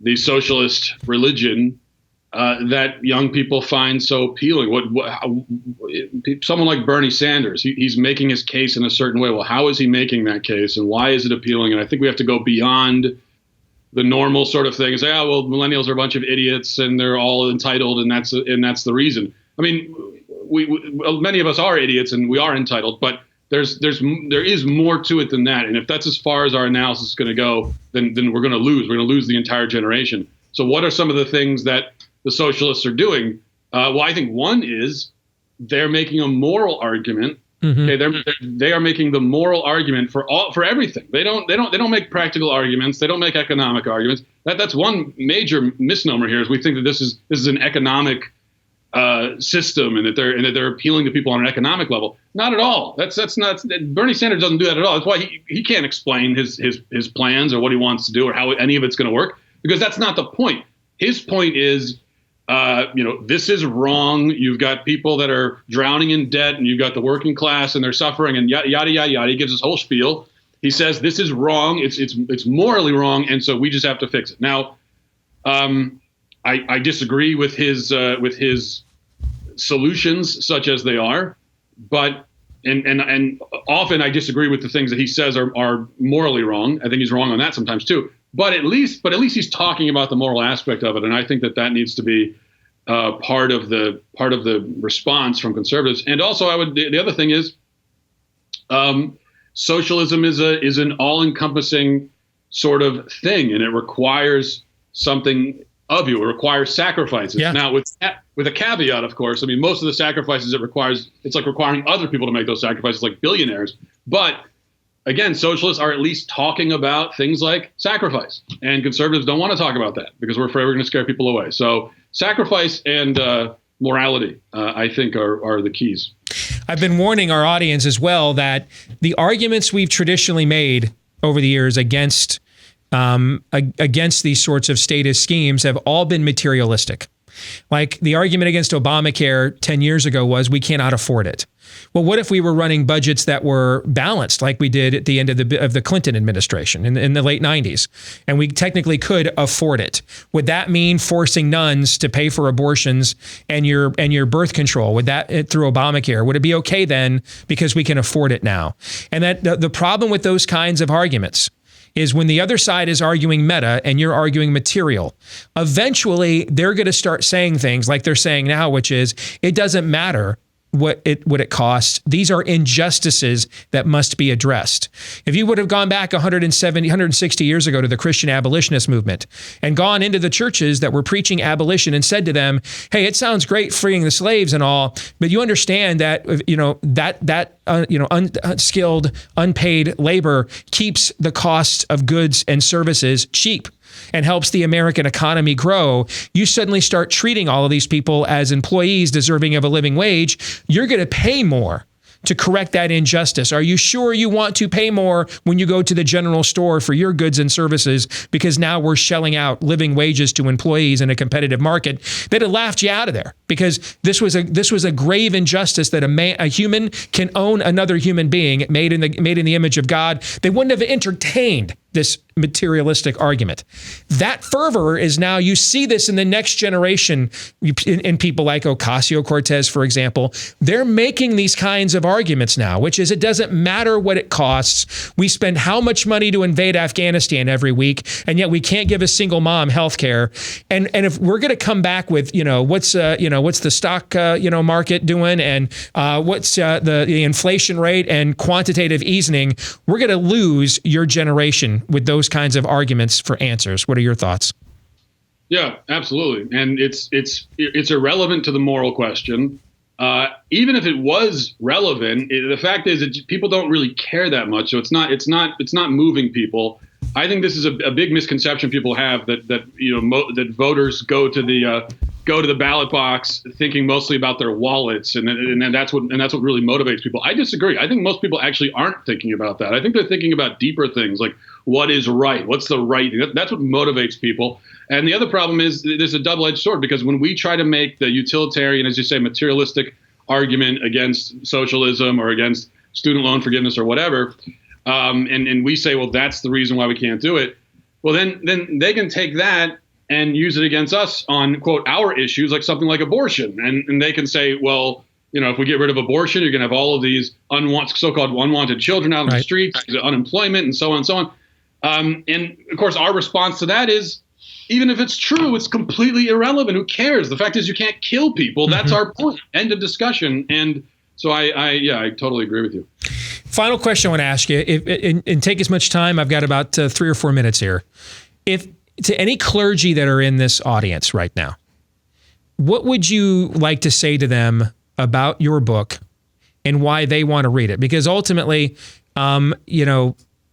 the socialist religion that young people find so appealing. Someone like Bernie Sanders, he's making his case in a certain way. Well, how is he making that case, and why is it appealing? And I think we have to go beyond the normal sort of thing and say, millennials are a bunch of idiots and they're all entitled, and that's the reason. I mean, many of us are idiots and we are entitled, but there is more to it than that. And if that's as far as our analysis is going to go, then we're going to lose. We're going to lose the entire generation. So what are some of the things that the socialists are doing? Well, I think one is they're making a moral argument. Mm-hmm. Okay, they are making the moral argument for everything. They don't make practical arguments. They don't make economic arguments. That's one major misnomer here, is we think that this is an economic system and that they're appealing to people on an economic level. Not at all. That's not. Bernie Sanders doesn't do that at all. That's why he can't explain his plans or what he wants to do or how any of it's going to work, because that's not the point. His point is, this is wrong. You've got people that are drowning in debt, and you've got the working class, and they're suffering, and yada, yada, yada, yada. He gives this whole spiel. He says this is wrong. It's morally wrong, and so we just have to fix it. Now, I disagree with his solutions, such as they are, but and often I disagree with the things that he says are morally wrong. I think he's wrong on that sometimes too. But at least he's talking about the moral aspect of it, and I think that needs to be part of the response from conservatives. And also, the other thing is, socialism is an all-encompassing sort of thing, and it requires something of you. It requires sacrifices. Yeah. Now, with a caveat, of course. I mean, most of the sacrifices it's like requiring other people to make those sacrifices, like billionaires. But again, socialists are at least talking about things like sacrifice, and conservatives don't want to talk about that because we're afraid we're going to scare people away. So sacrifice and morality, I think, are the keys. I've been warning our audience as well that the arguments we've traditionally made over the years against these sorts of statist schemes have all been materialistic. Like the argument against Obamacare 10 years ago was we cannot afford it. Well, what if we were running budgets that were balanced like we did at the end of the Clinton administration in the late 90s, and we technically could afford it? Would that mean forcing nuns to pay for abortions and your birth control? Would that through Obamacare? Would it be okay then because we can afford it now? And that the problem with those kinds of arguments is when the other side is arguing meta and you're arguing material, eventually they're going to start saying things like they're saying now, which is it doesn't matter what it costs. These are injustices that must be addressed. If you would have gone back 160 years ago to the Christian abolitionist movement and gone into the churches that were preaching abolition and said to them, hey, it sounds great freeing the slaves and all, but you understand that, unskilled, unpaid labor keeps the cost of goods and services cheap and helps the American economy grow. You suddenly start treating all of these people as employees deserving of a living wage. You're going to pay more to correct that injustice. Are you sure you want to pay more when you go to the general store for your goods and services because now we're shelling out living wages to employees in a competitive market? They'd have laughed you out of there because this was a grave injustice that a human can own another human being made in the image of God. They wouldn't have entertained this materialistic argument. That fervor is now, you see this in the next generation in people like Ocasio-Cortez, for example. They're making these kinds of arguments now, which is it doesn't matter what it costs. We spend how much money to invade Afghanistan every week, and yet we can't give a single mom health care. And if we're going to come back with, what's the stock, market doing and what's the inflation rate and quantitative easing, we're going to lose your generation with those kinds of arguments for answers. What are your thoughts? Yeah, absolutely. And it's irrelevant to the moral question. Even if it was relevant, the fact is that people don't really care that much. So it's not moving people. I think this is a big misconception people have that voters go to the ballot box thinking mostly about their wallets, and that's what really motivates people. I disagree. I think most people actually aren't thinking about that. I think they're thinking about deeper things like what is right, what's the right thing. That's what motivates people. And the other problem is there's a double-edged sword, because when we try to make the utilitarian, as you say, materialistic argument against socialism or against student loan forgiveness or whatever, and we say, well, that's the reason why we can't do it. Well, then they can take that and use it against us on, quote, our issues, like something like abortion. And they can say, well, if we get rid of abortion, you're going to have all of these so-called unwanted children out on the streets, unemployment, and so on and so on. And, of course, our response to that is, even if it's true, it's completely irrelevant. Who cares? The fact is you can't kill people. That's our point. End of discussion. And so I totally agree with you. Final question I want to ask you, and take as much time. I've got about 3 or 4 minutes here. If to any clergy that are in this audience right now, what would you like to say to them about your book and why they want to read it? Because ultimately,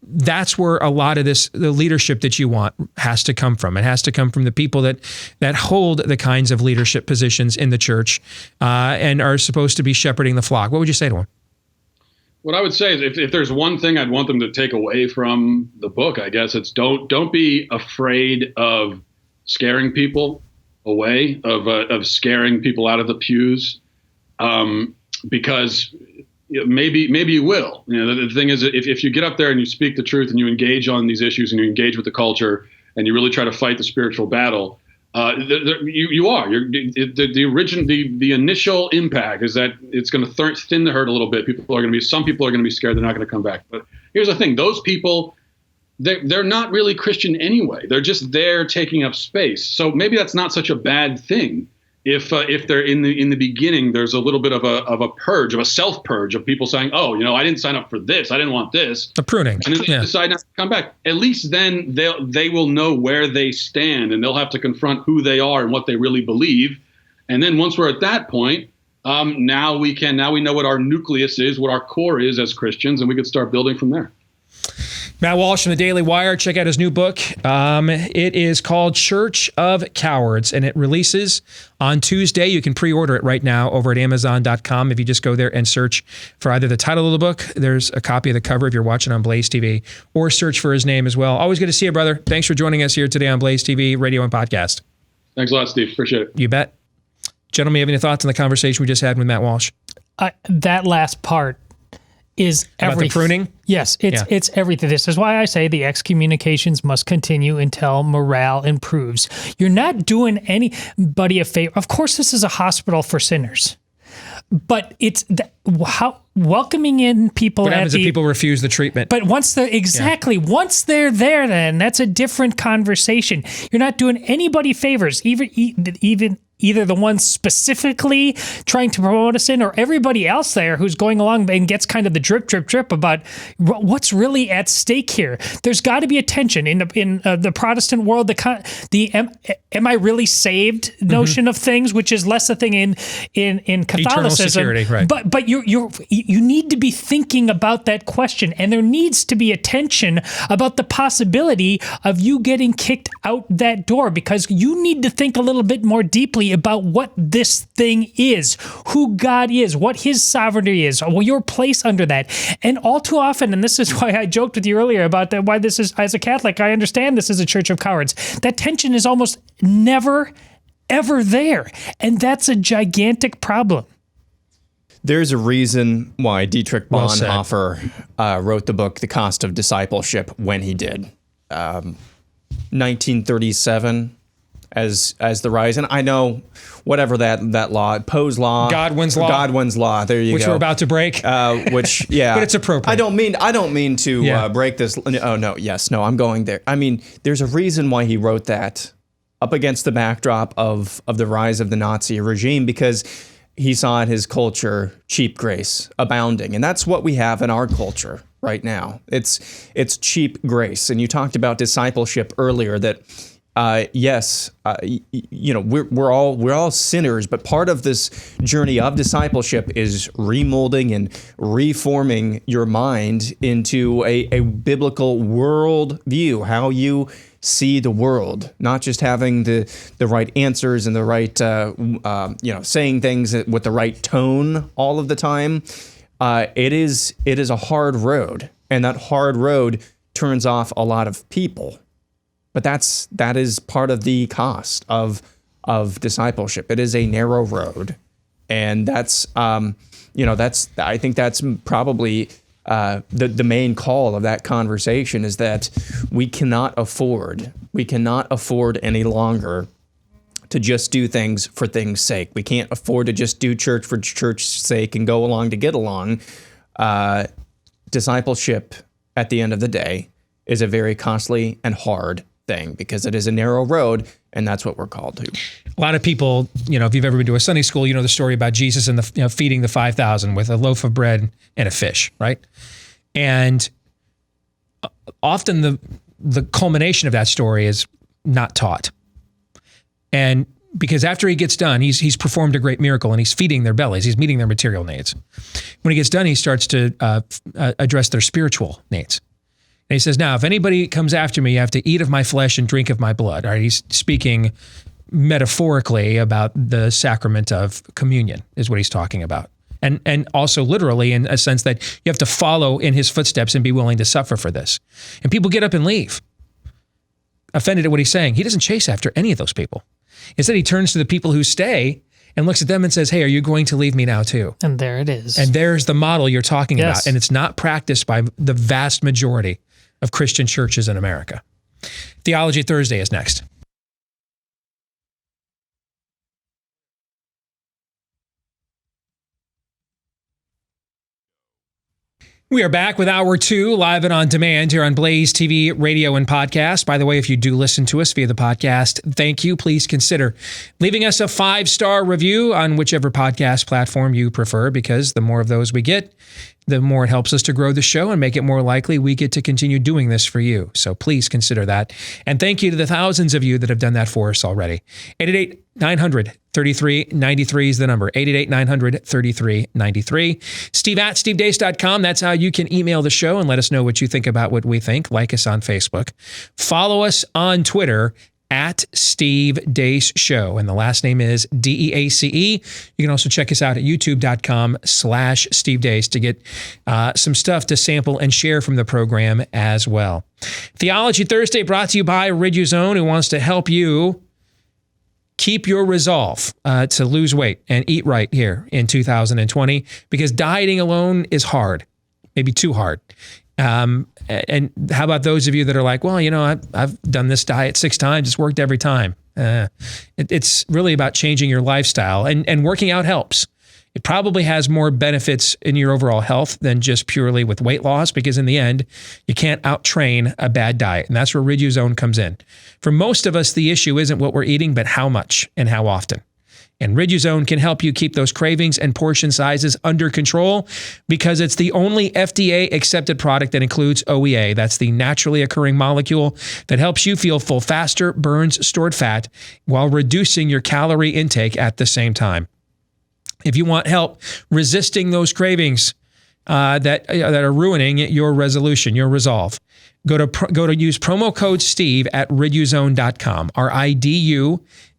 that's where a lot of the leadership that you want has to come from. It has to come from the people that hold the kinds of leadership positions in the church and are supposed to be shepherding the flock. What would you say to them? What I would say is if there's one thing I'd want them to take away from the book, I guess it's don't be afraid of scaring people away, of scaring people out of the pews, because maybe you will. The thing is, if you get up there and you speak the truth and you engage on these issues and you engage with the culture and you really try to fight the spiritual battle, you are. The initial impact is that it's going to thin the herd a little bit. Some people are going to be scared. They're not going to come back. But here's the thing: those people, they're not really Christian anyway. They're just there taking up space. So maybe that's not such a bad thing. If they're in the beginning, there's a little bit of a purge, of a self purge of people saying, oh, I didn't sign up for this. I didn't want this. A pruning. And then they decide not to come back. At least then they will know where they stand, and they'll have to confront who they are and what they really believe. And then once we're at that point, now we know what our nucleus is, what our core is as Christians, and we could start building from there. Matt Walsh from the Daily Wire. Check out his new book. It is called Church of Cowards, and it releases on Tuesday. You can pre-order it right now over at Amazon.com. If you just go there and search for either the title of the book, there's a copy of the cover if you're watching on Blaze TV, or search for his name as well. Always good to see you, brother. Thanks for joining us here today on Blaze TV, radio and podcast. Thanks a lot, Steve. Appreciate it. You bet. Gentlemen, you have any thoughts on the conversation we just had with Matt Walsh? That last part is everything. About the pruning? Yes, it's everything. This is why I say the excommunications must continue until morale improves. You're not doing anybody a favor. Of course, this is a hospital for sinners, but it's how welcoming in people. What happens if people refuse the treatment? But once they're there, then that's a different conversation. You're not doing anybody favors, even either the ones specifically trying to promote a sin or everybody else there who's going along and gets kind of the drip about what's really at stake here. There's got to be a tension in the Protestant world. The am I really saved notion of things, which is less a thing in Catholicism. Eternal security, right? But you need to be thinking about that question, and there needs to be a tension about the possibility of you getting kicked out that door, because you need to think a little bit more deeply about what this thing is, who God is, what his sovereignty is, or your place under that. And all too often, and this is why I joked with you earlier about that, why this is, as a Catholic, I understand this is a church of cowards. That tension is almost never, ever there. And that's a gigantic problem. There's a reason why Dietrich Bonhoeffer wrote the book, The Cost of Discipleship, when he did. 1937 as the rise. And I know whatever that law, Poe's law. Godwin's law. There you go. Which we're about to break. Which, yeah. But it's appropriate. I don't mean to break this. Oh, no. Yes. No, I'm going there. I mean, there's a reason why he wrote that up against the backdrop of the rise of the Nazi regime, because he saw in his culture cheap grace abounding. And that's what we have in our culture right now. It's cheap grace. And you talked about discipleship earlier, that we're all sinners, but part of this journey of discipleship is remolding and reforming your mind into a biblical world view, how you see the world, not just having the right answers and the right saying things with the right tone all of the time. It is a hard road, and that hard road turns off a lot of people. But that is part of the cost of discipleship. It is a narrow road, and I think that's probably the main call of that conversation, is that we cannot afford any longer to just do things for things' sake. We can't afford to just do church for church's sake and go along to get along. Discipleship, at the end of the day, is a very costly and hard thing, because it is a narrow road, and that's what we're called to. A lot of people, if you've ever been to a Sunday school, you know the story about Jesus and feeding the 5,000 with a loaf of bread and a fish, right? And often the culmination of that story is not taught. And because after he gets done, he's performed a great miracle, and he's feeding their bellies, he's meeting their material needs. When he gets done, he starts to address their spiritual needs. And he says, now, if anybody comes after me, you have to eat of my flesh and drink of my blood. All right, he's speaking metaphorically about the sacrament of communion, is what he's talking about. And also literally in a sense that you have to follow in his footsteps and be willing to suffer for this. And people get up and leave, offended at what he's saying. He doesn't chase after any of those people. Instead, he turns to the people who stay and looks at them and says, hey, are you going to leave me now too? And there it is. And there's the model you're talking about. And it's not practiced by the vast majority of Christian churches in America. Theology Thursday is next. We are back with Hour 2, live and on demand here on Blaze TV, radio, and podcast. By the way, if you do listen to us via the podcast, thank you. Please consider leaving us a 5-star review on whichever podcast platform you prefer, because the more of those we get, the more it helps us to grow the show and make it more likely we get to continue doing this for you. So please consider that. And thank you to the thousands of you that have done that for us already. 888-900-3393, 3393 is the number. 888-900-3393. Steve at stevedeace.com. That's how you can email the show and let us know what you think about what we think. Like us on Facebook. Follow us on Twitter at Steve Deace Show. And the last name is DEACE. You can also check us out at youtube.com/Steve Deace to get some stuff to sample and share from the program as well. Theology Thursday brought to you by Riduzone, who wants to help you keep your resolve to lose weight and eat right here in 2020, because dieting alone is hard, maybe too hard. And how about those of you that are like, well, I've done this diet 6 times. It's worked every time. It's really about changing your lifestyle, and working out helps. It probably has more benefits in your overall health than just purely with weight loss, because in the end, you can't out-train a bad diet. And that's where Riduzone comes in. For most of us, the issue isn't what we're eating, but how much and how often. And Riduzone can help you keep those cravings and portion sizes under control, because it's the only FDA-accepted product that includes OEA. That's the naturally occurring molecule that helps you feel full faster, burns stored fat, while reducing your calorie intake at the same time. If you want help resisting those cravings that are ruining your resolution, your resolve, go to use promo code Steve at riduzone.com.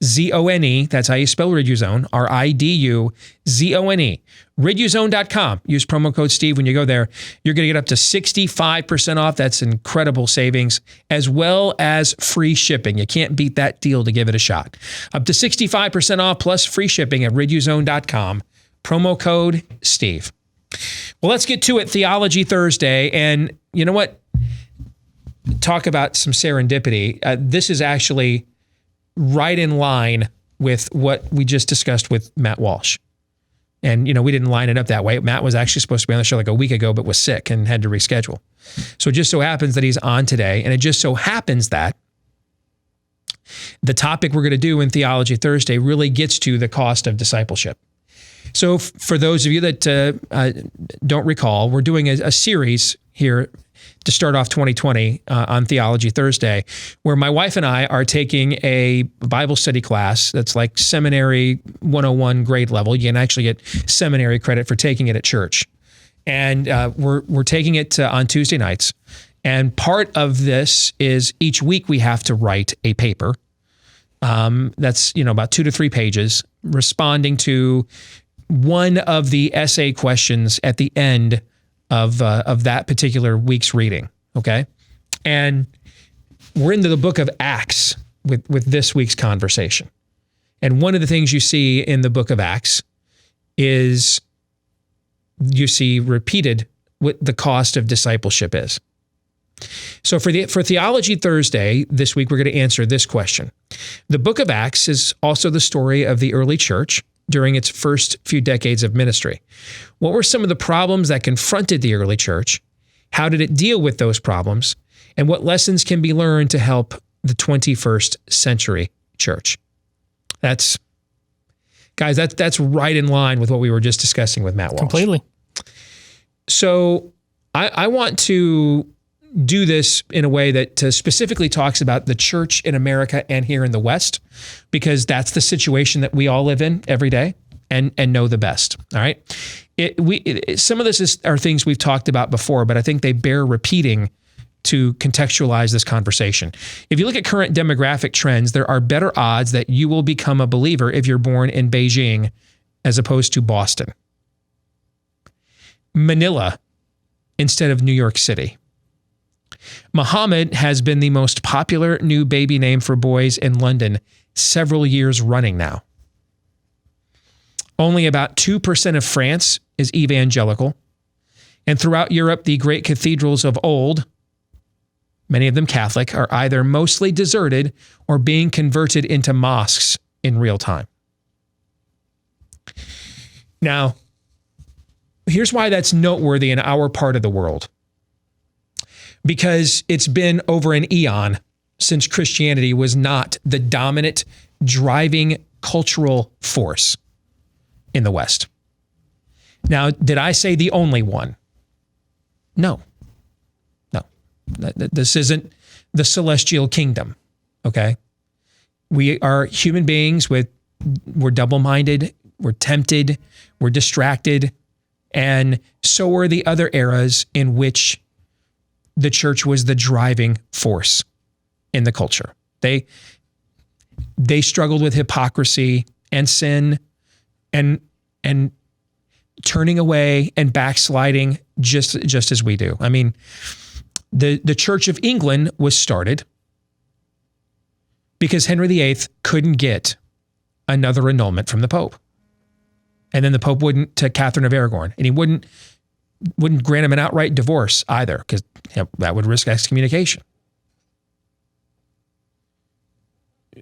RIDUZONE. That's how you spell Riduzone. RIDUZONE. Riduzone.com. Use promo code Steve when you go there. You're going to get up to 65% off. That's incredible savings, as well as free shipping. You can't beat that deal to give it a shot. Up to 65% off plus free shipping at riduzone.com. Promo code Steve. Well, let's get to it. Theology Thursday. And you know what? Talk about some serendipity. This is actually right in line with what we just discussed with Matt Walsh. And, we didn't line it up that way. Matt was actually supposed to be on the show like a week ago, but was sick and had to reschedule. So it just so happens that he's on today. And it just so happens that the topic we're going to do in Theology Thursday really gets to the cost of discipleship. So for those of you that don't recall, we're doing a series here to start off 2020 on Theology Thursday, where my wife and I are taking a Bible study class that's like seminary 101 grade level. You can actually get seminary credit for taking it at church. And we're taking it on Tuesday nights. And part of this is each week we have to write a paper that's about 2 to 3 pages, responding to one of the essay questions at the end of that particular week's reading, okay? And we're into the book of Acts with this week's conversation. And one of the things you see in the book of Acts is you see repeated what the cost of discipleship is. So for Theology Thursday this week, we're going to answer this question. The book of Acts is also the story of the early church during its first few decades of ministry. What were some of the problems that confronted the early church? How did it deal with those problems? And what lessons can be learned to help the 21st century church? That's right in line with what we were just discussing with Matt Walsh. Completely. So I want to do this in a way that specifically talks about the church in America and here in the West, because that's the situation that we all live in every day and know the best. All right. Some of this are things we've talked about before, but I think they bear repeating to contextualize this conversation. If you look at current demographic trends, there are better odds that you will become a believer if you're born in Beijing as opposed to Boston, Manila instead of New York City. Muhammad has been the most popular new baby name for boys in London several years running now. Only about 2% of France is evangelical. And throughout Europe, the great cathedrals of old, many of them Catholic, are either mostly deserted or being converted into mosques in real time. Now, here's why that's noteworthy in our part of the world. Because it's been over an eon since Christianity was not the dominant driving cultural force in the West. Now, did I say the only one? No. This isn't the celestial kingdom, okay? We are human beings with were double-minded, were tempted, were distracted, and so were the other eras in which the church was the driving force in the culture. They struggled with hypocrisy and sin and turning away and backsliding just as we do. I mean, the Church of England was started because Henry VIII couldn't get another annulment from the Pope. And then the Pope wouldn't to Catherine of Aragon, and he wouldn't grant him an outright divorce either, because that would risk excommunication.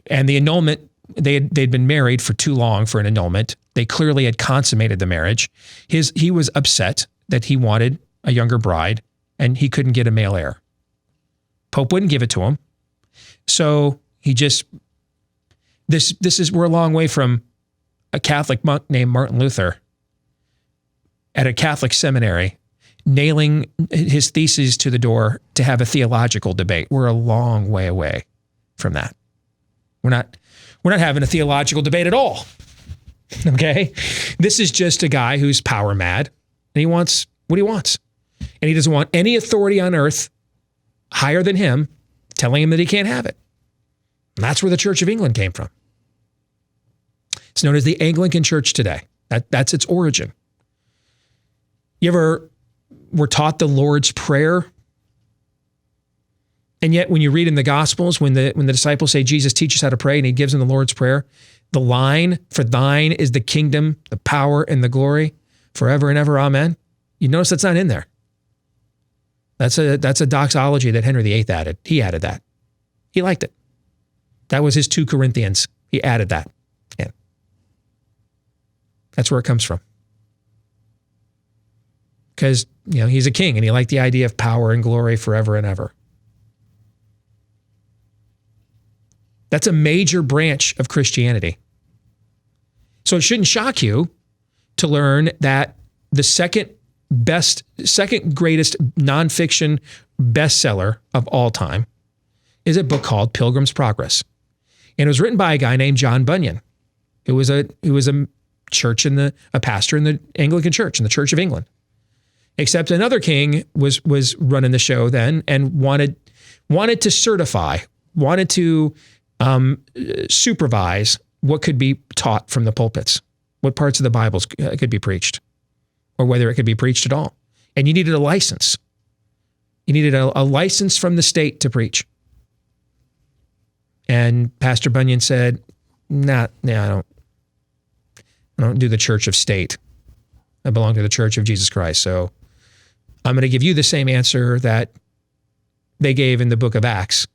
And the annulment, they'd been married for too long for an annulment. They clearly had consummated the marriage. He was upset that he wanted a younger bride and he couldn't get a male heir. Pope wouldn't give it to him. So he just, we're a long way from a Catholic monk named Martin Luther at a Catholic seminary nailing his theses to the door to have a theological debate. We're a long way away from that. We're not having a theological debate at all. Okay? This is just a guy who's power mad and he wants what he wants. And he doesn't want any authority on earth higher than him telling him that he can't have it. And that's where the Church of England came from. It's known as the Anglican Church today. That's its origin. You ever were taught the Lord's Prayer? And yet when you read in the Gospels, when the disciples say, Jesus, teach us how to pray, and he gives them the Lord's Prayer, the line, for thine is the kingdom, the power, and the glory forever and ever, amen. You notice that's not in there. That's a doxology that Henry VIII added. He added that. He liked it. That was his 2 Corinthians. He added that in. That's where it comes from. Because, he's a king and he liked the idea of power and glory forever and ever. That's a major branch of Christianity. So it shouldn't shock you to learn that the second greatest nonfiction bestseller of all time is a book called Pilgrim's Progress. And it was written by a guy named John Bunyan, who was a pastor in the Anglican Church, in the Church of England. Except another king was running the show then and wanted to certify, wanted to supervise what could be taught from the pulpits, what parts of the Bible could be preached, or whether it could be preached at all. And you needed a license. You needed a license from the state to preach. And Pastor Bunyan said, I don't do the church of state. I belong to the Church of Jesus Christ. So I'm going to give you the same answer that they gave in the book of Acts.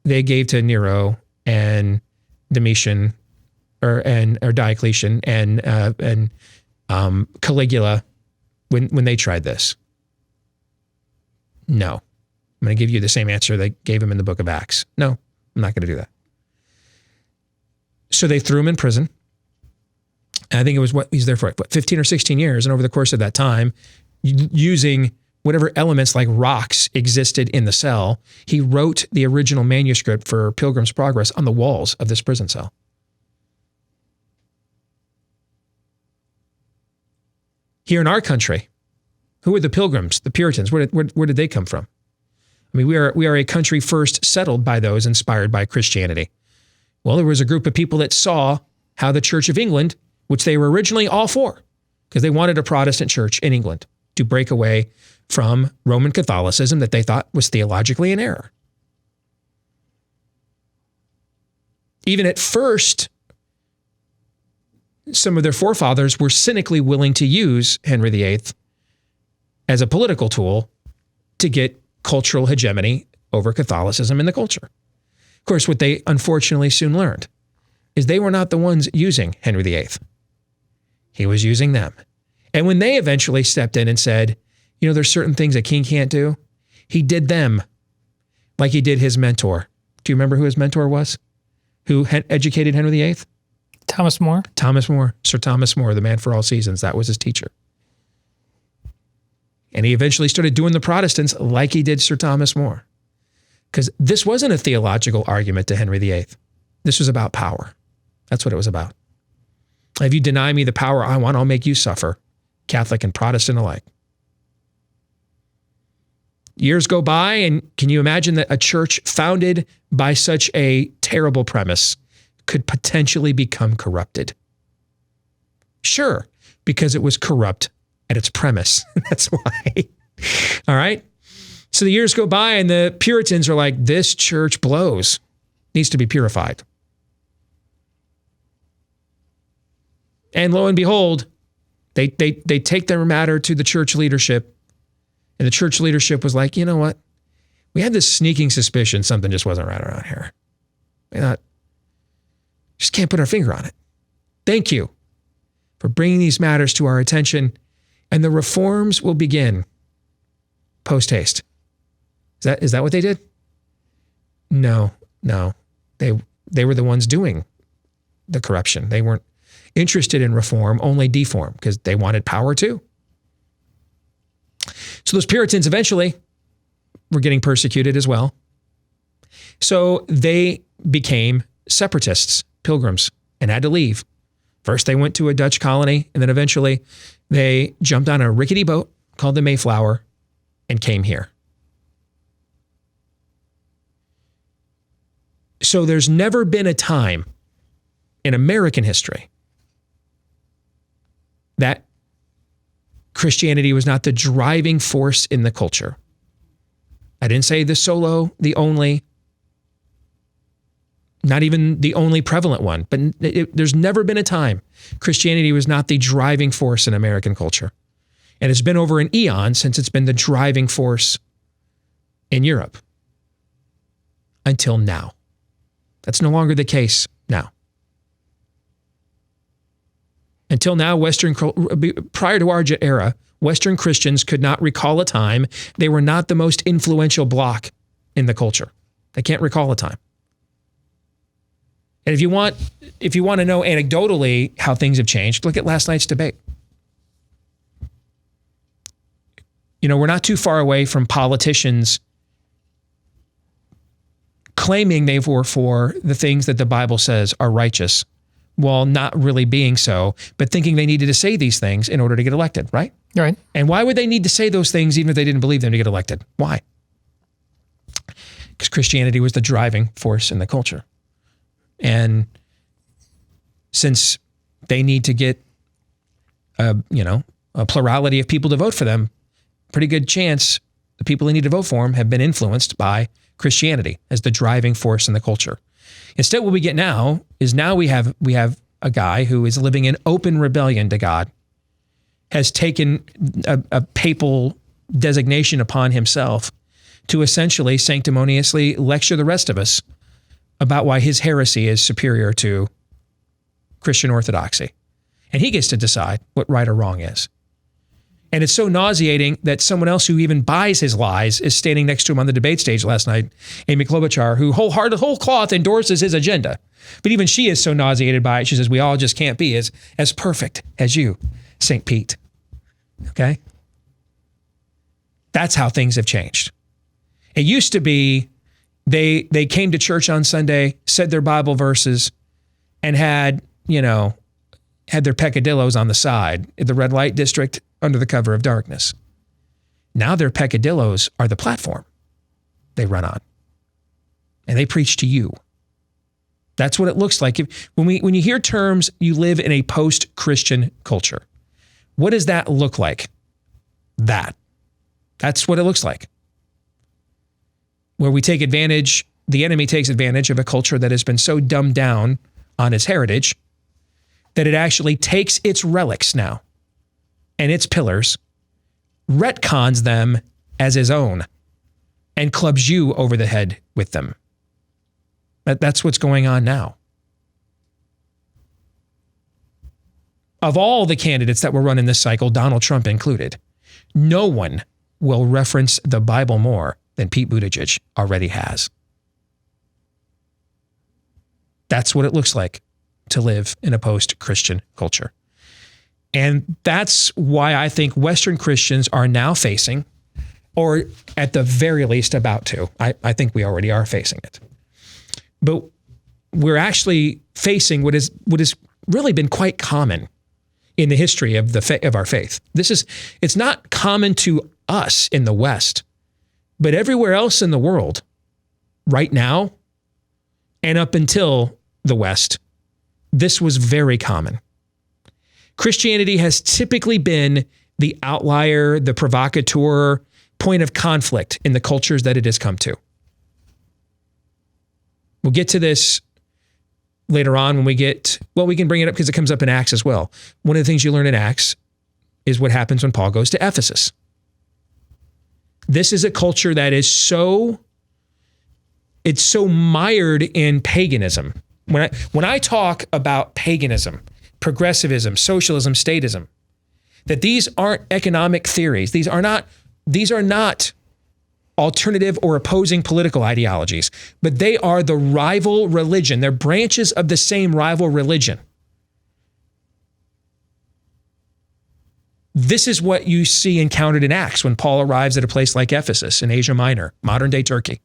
They gave to Nero and Domitian or Diocletian and Caligula when they tried this. No. I'm going to give you the same answer they gave him in the book of Acts. No, I'm not going to do that. So they threw him in prison. And I think it was he's there for 15 or 16 years. And over the course of that time, using whatever elements like rocks existed in the cell, he wrote the original manuscript for Pilgrim's Progress on the walls of this prison cell. Here in our country, who were the Pilgrims, the Puritans? Where did they come from? I mean, we are a country first settled by those inspired by Christianity. Well, there was a group of people that saw how the Church of England, which they were originally all for, because they wanted a Protestant church in England to break away from Roman Catholicism that they thought was theologically in error. Even at first, some of their forefathers were cynically willing to use Henry VIII as a political tool to get cultural hegemony over Catholicism in the culture. Of course, what they unfortunately soon learned is they were not the ones using Henry VIII. He was using them. And when they eventually stepped in and said, there's certain things a king can't do, he did them like he did his mentor. Do you remember who his mentor was? Who educated Henry VIII? Thomas More. Sir Thomas More, the man for all seasons. That was his teacher. And he eventually started doing the Protestants like he did Sir Thomas More. Because this wasn't a theological argument to Henry VIII. This was about power. That's what it was about. If you deny me the power I want, I'll make you suffer, Catholic and Protestant alike. Years go by, and can you imagine that a church founded by such a terrible premise could potentially become corrupted? Sure, because it was corrupt at its premise. That's why. All right? So the years go by, and the Puritans are like, this church blows. Needs to be purified. And lo and behold, they take their matter to the church leadership. And the church leadership was like, you know what? We had this sneaking suspicion something just wasn't right around here. We thought, just can't put our finger on it. Thank you for bringing these matters to our attention. And the reforms will begin post haste. Is that what they did? No. They were the ones doing the corruption. They weren't interested in reform, only deform, because they wanted power too. So those Puritans eventually were getting persecuted as well. So they became separatists, pilgrims, and had to leave. First, they went to a Dutch colony, and then eventually they jumped on a rickety boat called the Mayflower and came here. So there's never been a time in American history that Christianity was not the driving force in the culture. I didn't say the solo, the only, not even the only prevalent one, but there's never been a time Christianity was not the driving force in American culture. And it's been over an eon since it's been the driving force in Europe. Until now. That's no longer the case now. Until now, prior to our era, Western Christians could not recall a time they were not the most influential bloc in the culture. They can't recall a time. And if you want to know anecdotally how things have changed, look at last night's debate. You know, we're not too far away from politicians claiming they were for the things that the Bible says are righteous, while not really being so, but thinking they needed to say these things in order to get elected, right? Right. And why would they need to say those things even if they didn't believe them to get elected? Why? Because Christianity was the driving force in the culture. And since they need to get a plurality of people to vote for them, pretty good chance the people who need to vote for them have been influenced by Christianity as the driving force in the culture. Instead, what we get now is we have a guy who is living in open rebellion to God, has taken a papal designation upon himself to essentially sanctimoniously lecture the rest of us about why his heresy is superior to Christian orthodoxy. And he gets to decide what right or wrong is. And it's so nauseating that someone else who even buys his lies is standing next to him on the debate stage last night, Amy Klobuchar, who whole cloth endorses his agenda. But even she is so nauseated by it, she says, we all just can't be as perfect as you, St. Pete. Okay? That's how things have changed. It used to be they came to church on Sunday, said their Bible verses, and had their peccadillos on the side in the red light district under the cover of darkness. Now their peccadillos are the platform they run on. And they preach to you. That's what it looks like. When you hear terms, you live in a post-Christian culture. What does that look like? That's what it looks like. Where we take advantage, the enemy takes advantage of a culture that has been so dumbed down on its heritage that it actually takes its relics now and its pillars, retcons them as his own, and clubs you over the head with them. That's what's going on now. Of all the candidates that were running this cycle, Donald Trump included, no one will reference the Bible more than Pete Buttigieg already has. That's what it looks like to live in a post-Christian culture. And that's why I think Western Christians are now facing, or at the very least about to, I think we already are facing it. But we're actually facing what has really been quite common in the history of of our faith. It's not common to us in the West, but everywhere else in the world right now and up until the West, this was very common. Christianity has typically been the outlier, the provocateur, point of conflict in the cultures that it has come to. We'll get to this later on when we can bring it up because it comes up in Acts as well. One of the things you learn in Acts is what happens when Paul goes to Ephesus. This is a culture that is so mired in paganism. When I talk about paganism, progressivism, socialism, statism, that these aren't economic theories. These are not alternative or opposing political ideologies, but they are the rival religion. They're branches of the same rival religion. This is what you see encountered in Acts when Paul arrives at a place like Ephesus in Asia Minor, modern day Turkey.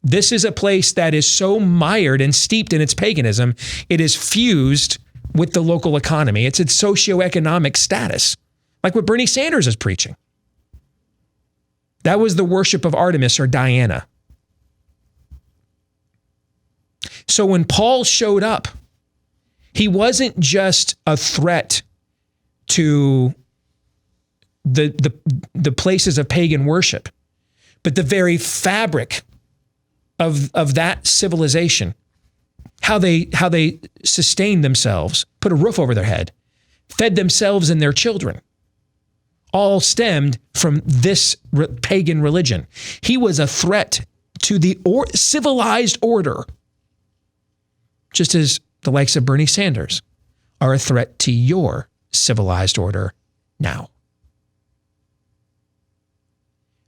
This is a place that is so mired and steeped in its paganism, it is fused with the local economy. It's its socioeconomic status, like what Bernie Sanders is preaching. That was the worship of Artemis or Diana. So when Paul showed up, he wasn't just a threat to the places of pagan worship, but the very fabric of that civilization, how they sustained themselves, put a roof over their head, fed themselves and their children, all stemmed from this pagan religion. He was a threat to the civilized order, just as the likes of Bernie Sanders are a threat to your civilized order now.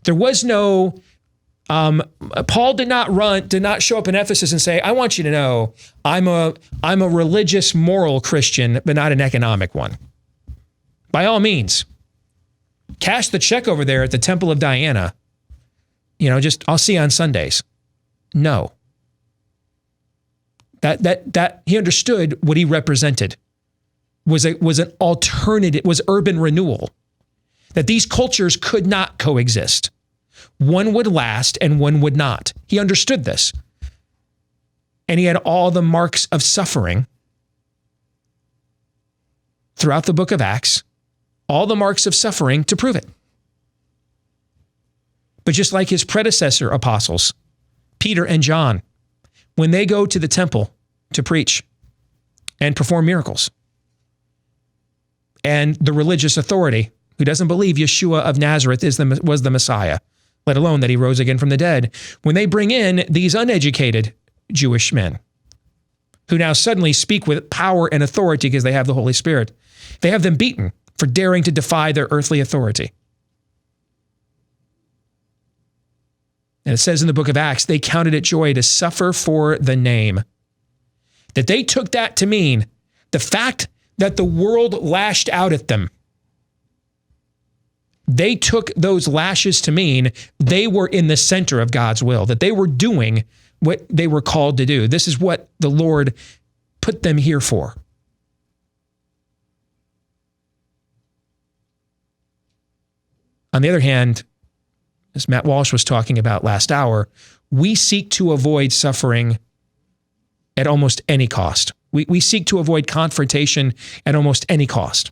There was no, Paul did not show up in Ephesus and say, I want you to know I'm a religious, moral Christian, but not an economic one. By all means, cash the check over there at the Temple of Diana. I'll see you on Sundays. No. That he understood what he represented was an alternative, was urban renewal. That these cultures could not coexist. One would last and one would not. He understood this. And he had all the marks of suffering throughout the book of Acts, all the marks of suffering to prove it. But just like his predecessor apostles, Peter and John, when they go to the temple to preach and perform miracles, and the religious authority who doesn't believe Yeshua of Nazareth was the Messiah, let alone that he rose again from the dead, when they bring in these uneducated Jewish men who now suddenly speak with power and authority because they have the Holy Spirit, they have them beaten for daring to defy their earthly authority. And it says in the book of Acts, they counted it joy to suffer for the name. That they took that to mean the fact that the world lashed out at them. They took those lashes to mean they were in the center of God's will, that they were doing what they were called to do. This is what the Lord put them here for. On the other hand, as Matt Walsh was talking about last hour, we seek to avoid suffering at almost any cost. We seek to avoid confrontation at almost any cost.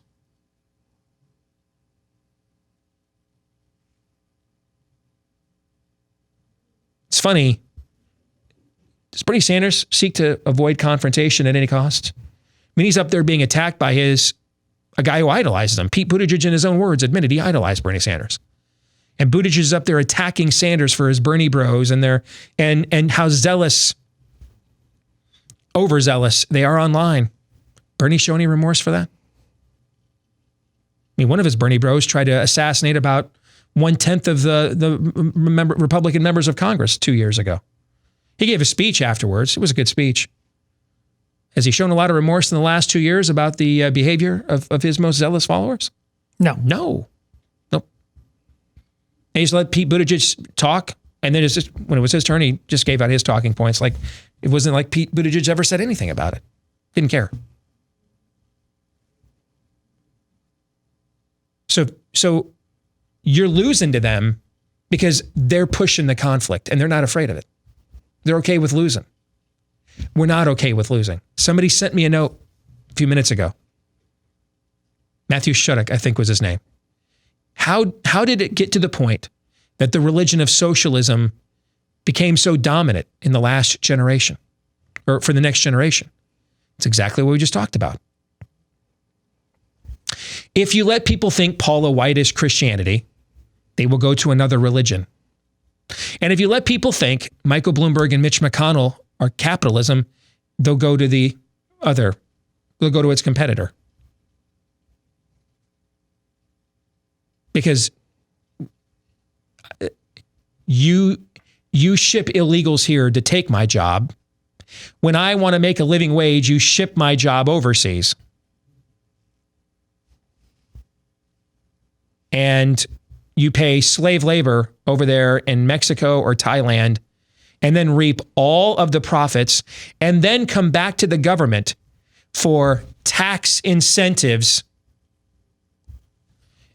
It's funny. Does Bernie Sanders seek to avoid confrontation at any cost? I mean, he's up there being attacked by a guy who idolizes him. Pete Buttigieg, in his own words, admitted he idolized Bernie Sanders. And Buttigieg is up there attacking Sanders for his Bernie bros and how overzealous they are online. Bernie show any remorse for that? I mean, one of his Bernie bros tried to assassinate about 1/10 of the Republican members of Congress 2 years ago. He gave a speech afterwards. It was a good speech. Has he shown a lot of remorse in the last 2 years about the behavior of his most zealous followers? No. Nope. And he just let Pete Buttigieg talk. And then when it was his turn, he just gave out his talking points like, It wasn't like Pete Buttigieg ever said anything about it. Didn't care. So you're losing to them because they're pushing the conflict and they're not afraid of it. They're okay with losing. We're not okay with losing. Somebody sent me a note a few minutes ago. Matthew Shuddock, I think was his name. How did it get to the point that the religion of socialism became so dominant in the last generation or for the next generation? It's exactly what we just talked about. If you let people think Paula White is Christianity, they will go to another religion. And if you let people think Michael Bloomberg and Mitch McConnell are capitalism, they'll go to the other. They'll go to its competitor. Because you ship illegals here to take my job. When I want to make a living wage, you ship my job overseas. And you pay slave labor over there in Mexico or Thailand and then reap all of the profits and then come back to the government for tax incentives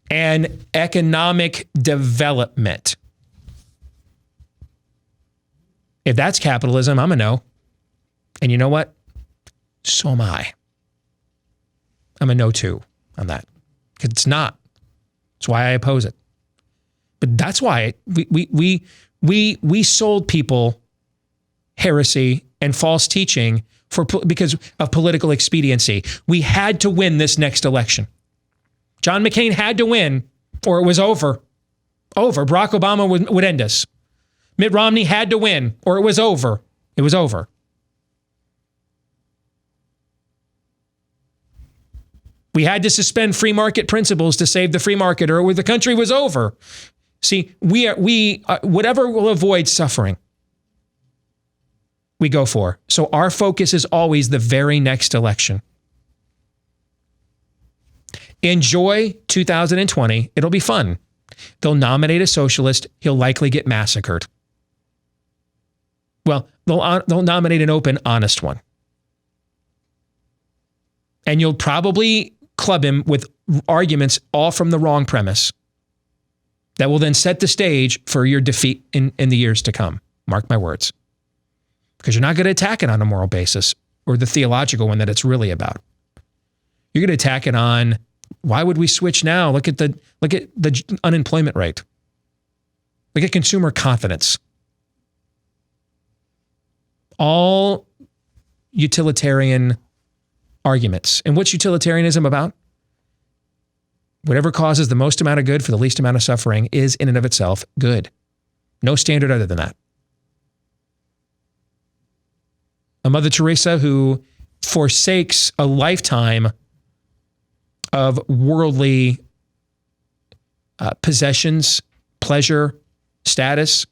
and economic development. If that's capitalism, I'm a no. And you know what? So am I. I'm a no too on that. It's not. That's why I oppose it. But that's why we sold people heresy and false teaching because of political expediency. We had to win this next election. John McCain had to win or it was over. Barack Obama would end us. Mitt Romney had to win or it was over. It was over. We had to suspend free market principles to save the free market or the country was over. See, we whatever will avoid suffering, we go for. So our focus is always the very next election. Enjoy 2020. It'll be fun. They'll nominate a socialist. He'll likely get massacred. Well, they'll nominate an open, honest one. And you'll probably club him with arguments all from the wrong premise that will then set the stage for your defeat in the years to come. Mark my words. Because you're not going to attack it on a moral basis or the theological one that it's really about. You're going to attack it on, why would we switch now? Look at the unemployment rate. Look at consumer confidence. All utilitarian arguments. And what's utilitarianism about? Whatever causes the most amount of good for the least amount of suffering is in and of itself good. No standard other than that. A Mother Teresa who forsakes a lifetime of worldly possessions, pleasure, status,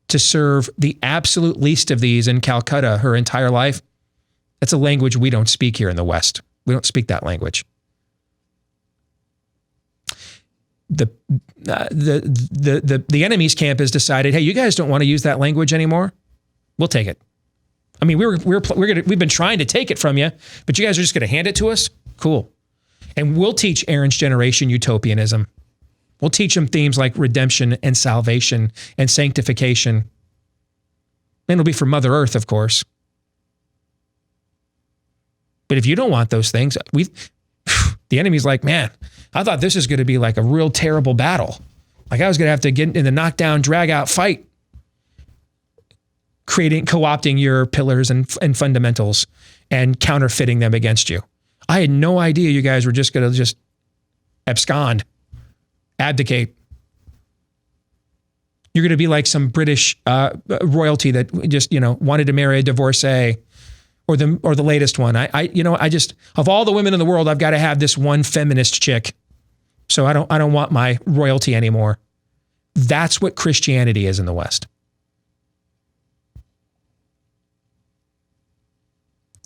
to serve the absolute least of these in Calcutta her entire life. That's a language we don't speak here in the West. We don't speak that language. The enemy's camp has decided, hey, you guys don't want to use that language anymore? We'll take it. I mean, we've been trying to take it from you, but you guys are just going to hand it to us? Cool. And we'll teach Aaron's generation utopianism. We'll teach them themes like redemption and salvation and sanctification. And it'll be for Mother Earth, of course. But if you don't want those things, the enemy's like, man, I thought this was going to be like a real terrible battle. Like I was going to have to get in the knockdown, drag out fight, co-opting your pillars and fundamentals and counterfeiting them against you. I had no idea you guys were just going to abscond, abdicate. You're going to be like some British royalty that just, wanted to marry a divorcee. Or the latest one. I just, of all the women in the world, I've got to have this one feminist chick. So I don't want my royalty anymore. That's what Christianity is in the West.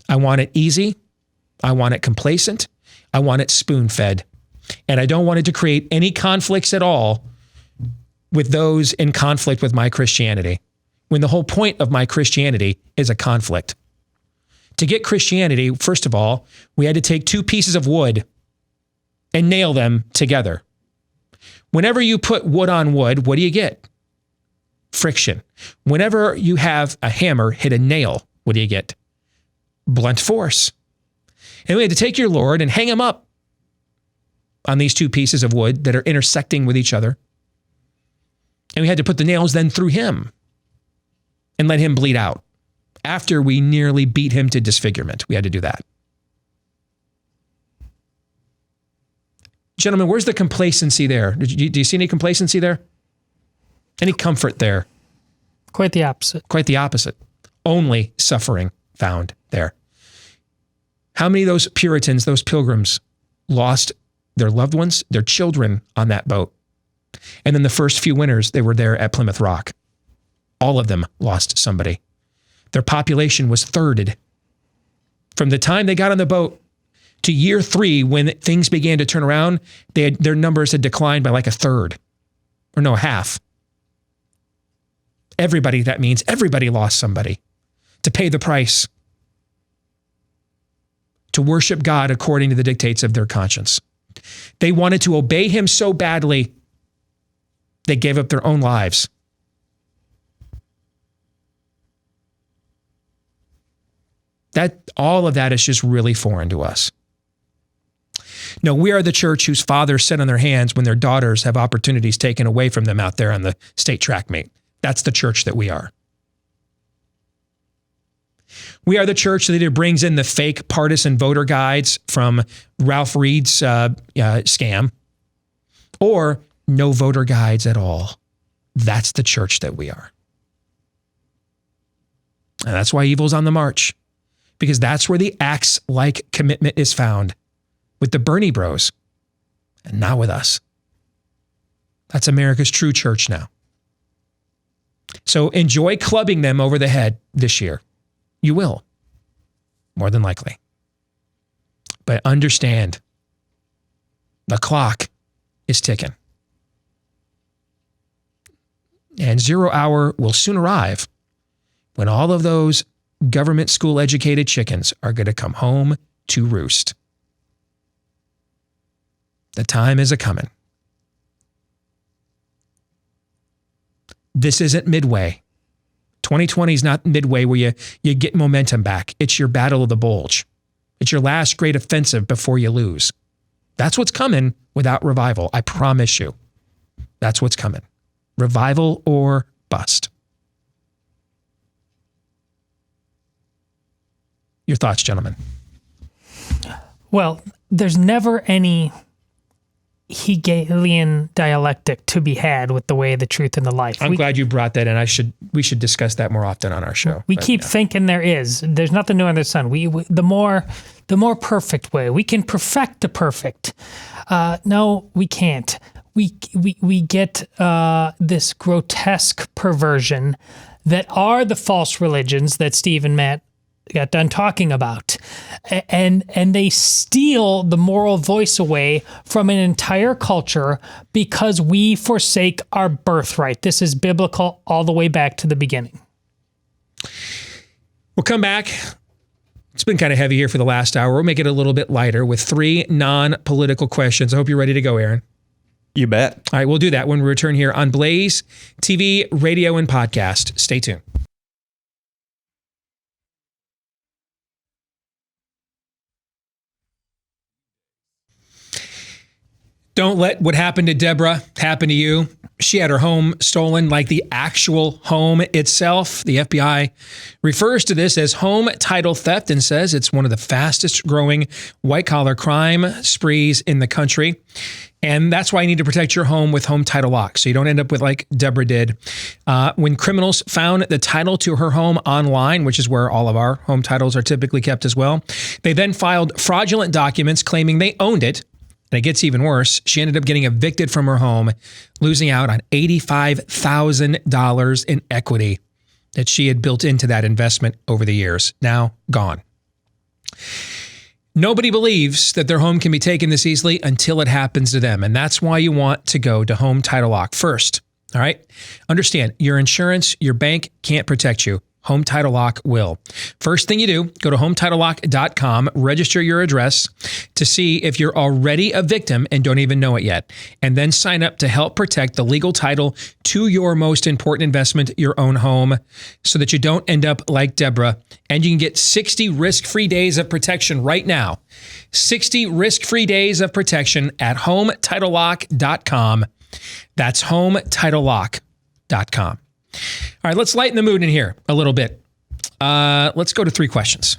I want it easy. I want it complacent. I want it spoon-fed. And I don't want it to create any conflicts at all with those in conflict with my Christianity. when the whole point of my Christianity is a conflict. To get Christianity, first of all, we had to take two pieces of wood and nail them together. Whenever you put wood on wood, what do you get? Friction. Whenever you have a hammer hit a nail, what do you get? Blunt force. And we had to take your Lord and hang him up on these two pieces of wood that are intersecting with each other. And we had to put the nails then through him and let him bleed out. After we nearly beat him to disfigurement, we had to do that. Gentlemen, where's the complacency there? Do you see any complacency there? Any comfort there? Quite the opposite. Quite the opposite. Only suffering found there. How many of those Puritans, those pilgrims, lost their loved ones, their children on that boat? And then the first few winters they were there at Plymouth Rock. All of them lost somebody. Their population was thirded. From the time they got on the boat to year 3, when things began to turn around, their numbers had declined by like a third. Or no, half. Everybody, that means everybody lost somebody to pay the price, to worship God according to the dictates of their conscience. They wanted to obey him so badly, they gave up their own lives. All of that is just really foreign to us. No, we are the church whose fathers sit on their hands when their daughters have opportunities taken away from them out there on the state track meet. That's the church that we are. We are the church that either brings in the fake partisan voter guides from Ralph Reed's scam, or no voter guides at all. That's the church that we are. And that's why evil's on the march. Because that's where the Acts-like commitment is found, with the Bernie bros, and not with us. That's America's true church now. So enjoy clubbing them over the head this year. You will, more than likely. But understand, the clock is ticking. And 0 hour will soon arrive when all of those government school educated chickens are going to come home to roost. The time is a-coming. This isn't midway. 2020 is not midway where you get momentum back. It's your battle of the bulge. It's your last great offensive before you lose. That's what's coming without revival. I promise you. That's what's coming. Revival or bust. Your thoughts, gentlemen? Well, there's never any Hegelian dialectic to be had with the way, the truth, and the life. I'm glad you brought that in. We should discuss that more often on our show. We keep thinking there is. There's nothing new under the sun. The more perfect way. We can perfect the perfect. No, we can't. We get this grotesque perversion that are the false religions that Steve and Matt got done talking about, and they steal the moral voice away from an entire culture because we forsake our birthright. This is biblical all the way back to the beginning. We'll come back. It's been kind of heavy here for the last hour. We'll make it a little bit lighter with 3 non-political questions. I hope you're ready to go, Aaron. You bet. All right, we'll do that when we return here on Blaze TV, radio, and podcast. Stay tuned. Don't let what happened to Deborah happen to you. She had her home stolen, like the actual home itself. The FBI refers to this as home title theft and says it's one of the fastest growing white-collar crime sprees in the country. And that's why you need to protect your home with home title locks, so you don't end up with like Deborah did. When criminals found the title to her home online, which is where all of our home titles are typically kept as well, they then filed fraudulent documents claiming they owned it. And it gets even worse. She ended up getting evicted from her home, losing out on $85,000 in equity that she had built into that investment over the years. Now gone. Nobody believes that their home can be taken this easily until it happens to them. And that's why you want to go to Home Title Lock. First, All right. Understand, your insurance, your bank can't protect you. Home Title Lock will. First thing you do, go to HometitleLock.com, register your address to see if you're already a victim and don't even know it yet. And then sign up to help protect the legal title to your most important investment, your own home, so that you don't end up like Deborah. And you can get 60 risk-free days of protection right now. 60 risk-free days of protection at HometitleLock.com. That's HometitleLock.com. All right, let's lighten the mood in here a little bit. Let's go to 3 questions.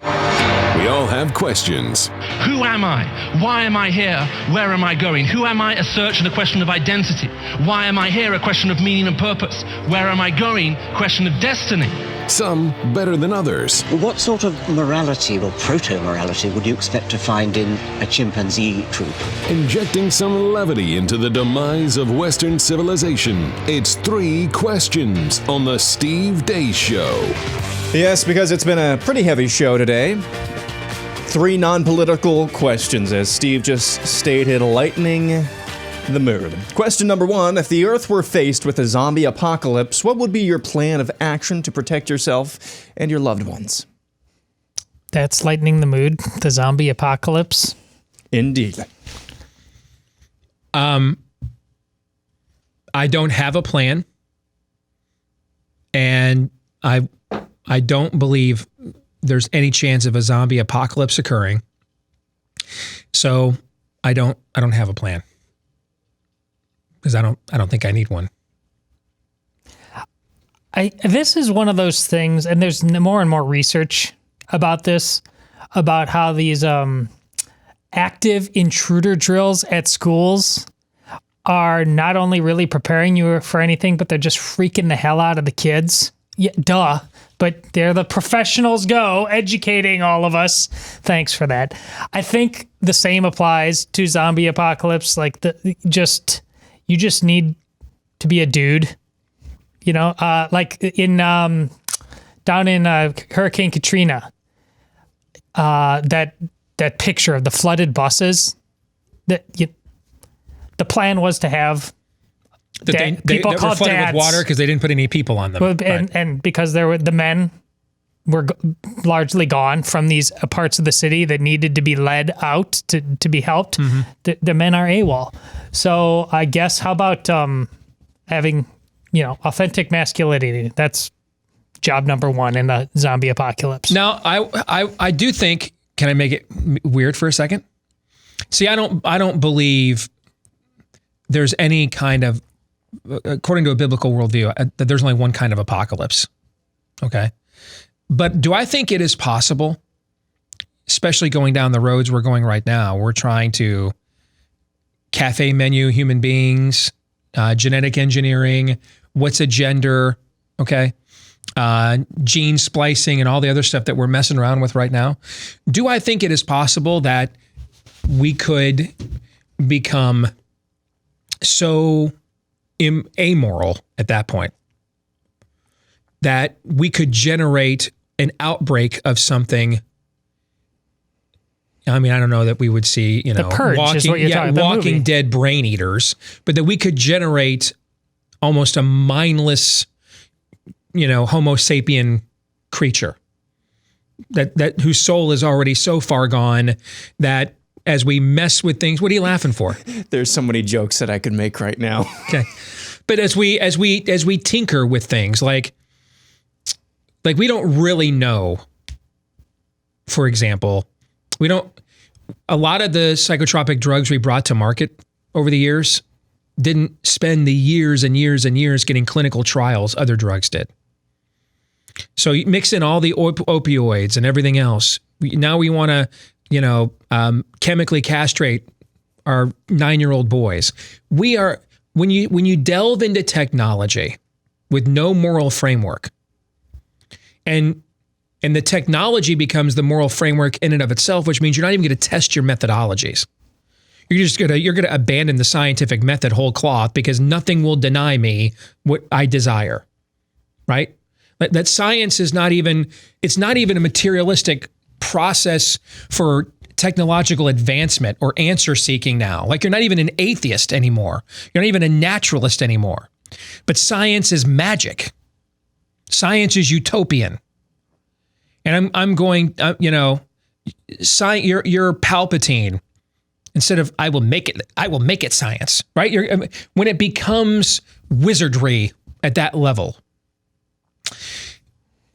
We all have questions. Who am I? Why am I here? Where am I going? Who am I? A search and a question of identity. Why am I here? A question of meaning and purpose. Where am I going? Question of destiny. Some better than others. What sort of morality or proto-morality would you expect to find in a chimpanzee troop? Injecting some levity into the demise of Western civilization. It's 3 questions on the Steve Deace Show. Yes, because it's been a pretty heavy show today. 3 non-political questions, as Steve just stated, lightening the mood. Question number 1, if the Earth were faced with a zombie apocalypse, what would be your plan of action to protect yourself and your loved ones? That's lightening the mood, the zombie apocalypse. Indeed. I don't have a plan, and I don't believe there's any chance of a zombie apocalypse occurring. So I don't have a plan. Because I don't think I need one. This is one of those things, and there's more and more research about this, about how these active intruder drills at schools are not only really preparing you for anything, but they're just freaking the hell out of the kids. Yeah, duh. But there the professionals go, educating all of us. Thanks for that. I think the same applies to zombie apocalypse. Like you just need to be a dude, you know, like down in Hurricane Katrina, that picture of the flooded buses. The plan was to have people that called were flooded dads with water because they didn't put any people on them, and because the men were largely gone from these parts of the city that needed to be led out to be helped. Mm-hmm. The men are AWOL. So I guess how about having, authentic masculinity? That's job number 1 in the zombie apocalypse. Now, I do think, can I make it weird for a second? See, I don't believe there's any kind of, according to a biblical worldview, that there's only one kind of apocalypse. Okay. But do I think it is possible, especially going down the roads we're going right now, we're trying to cafe menu human beings, genetic engineering, what's a gender, okay, gene splicing and all the other stuff that we're messing around with right now. Do I think it is possible that we could become so amoral at that point that we could generate an outbreak of something? I mean, I don't know that we would see, the Purge is what you're talking about. Walking dead brain eaters, but that we could generate almost a mindless, Homo sapien creature that whose soul is already so far gone that as we mess with things, what are you laughing for? There's so many jokes that I could make right now. Okay. But as we tinker with things, like we don't really know, for example, a lot of the psychotropic drugs we brought to market over the years didn't spend the years and years and years getting clinical trials other drugs did. So you mix in all the opioids and everything else. Now we want to, chemically castrate our 9-year-old boys. We are, when you delve into technology with no moral framework, and the technology becomes the moral framework in and of itself, which means you're not even going to test your methodologies. You're going to abandon the scientific method whole cloth because nothing will deny me what I desire, right? That science is not even a materialistic process for technological advancement or answer seeking now. Like, you're not even an atheist anymore. You're not even a naturalist anymore. But science is magic. Science is utopian. And I'm going, you're Palpatine. Instead of I will make it science, right? When it becomes wizardry at that level,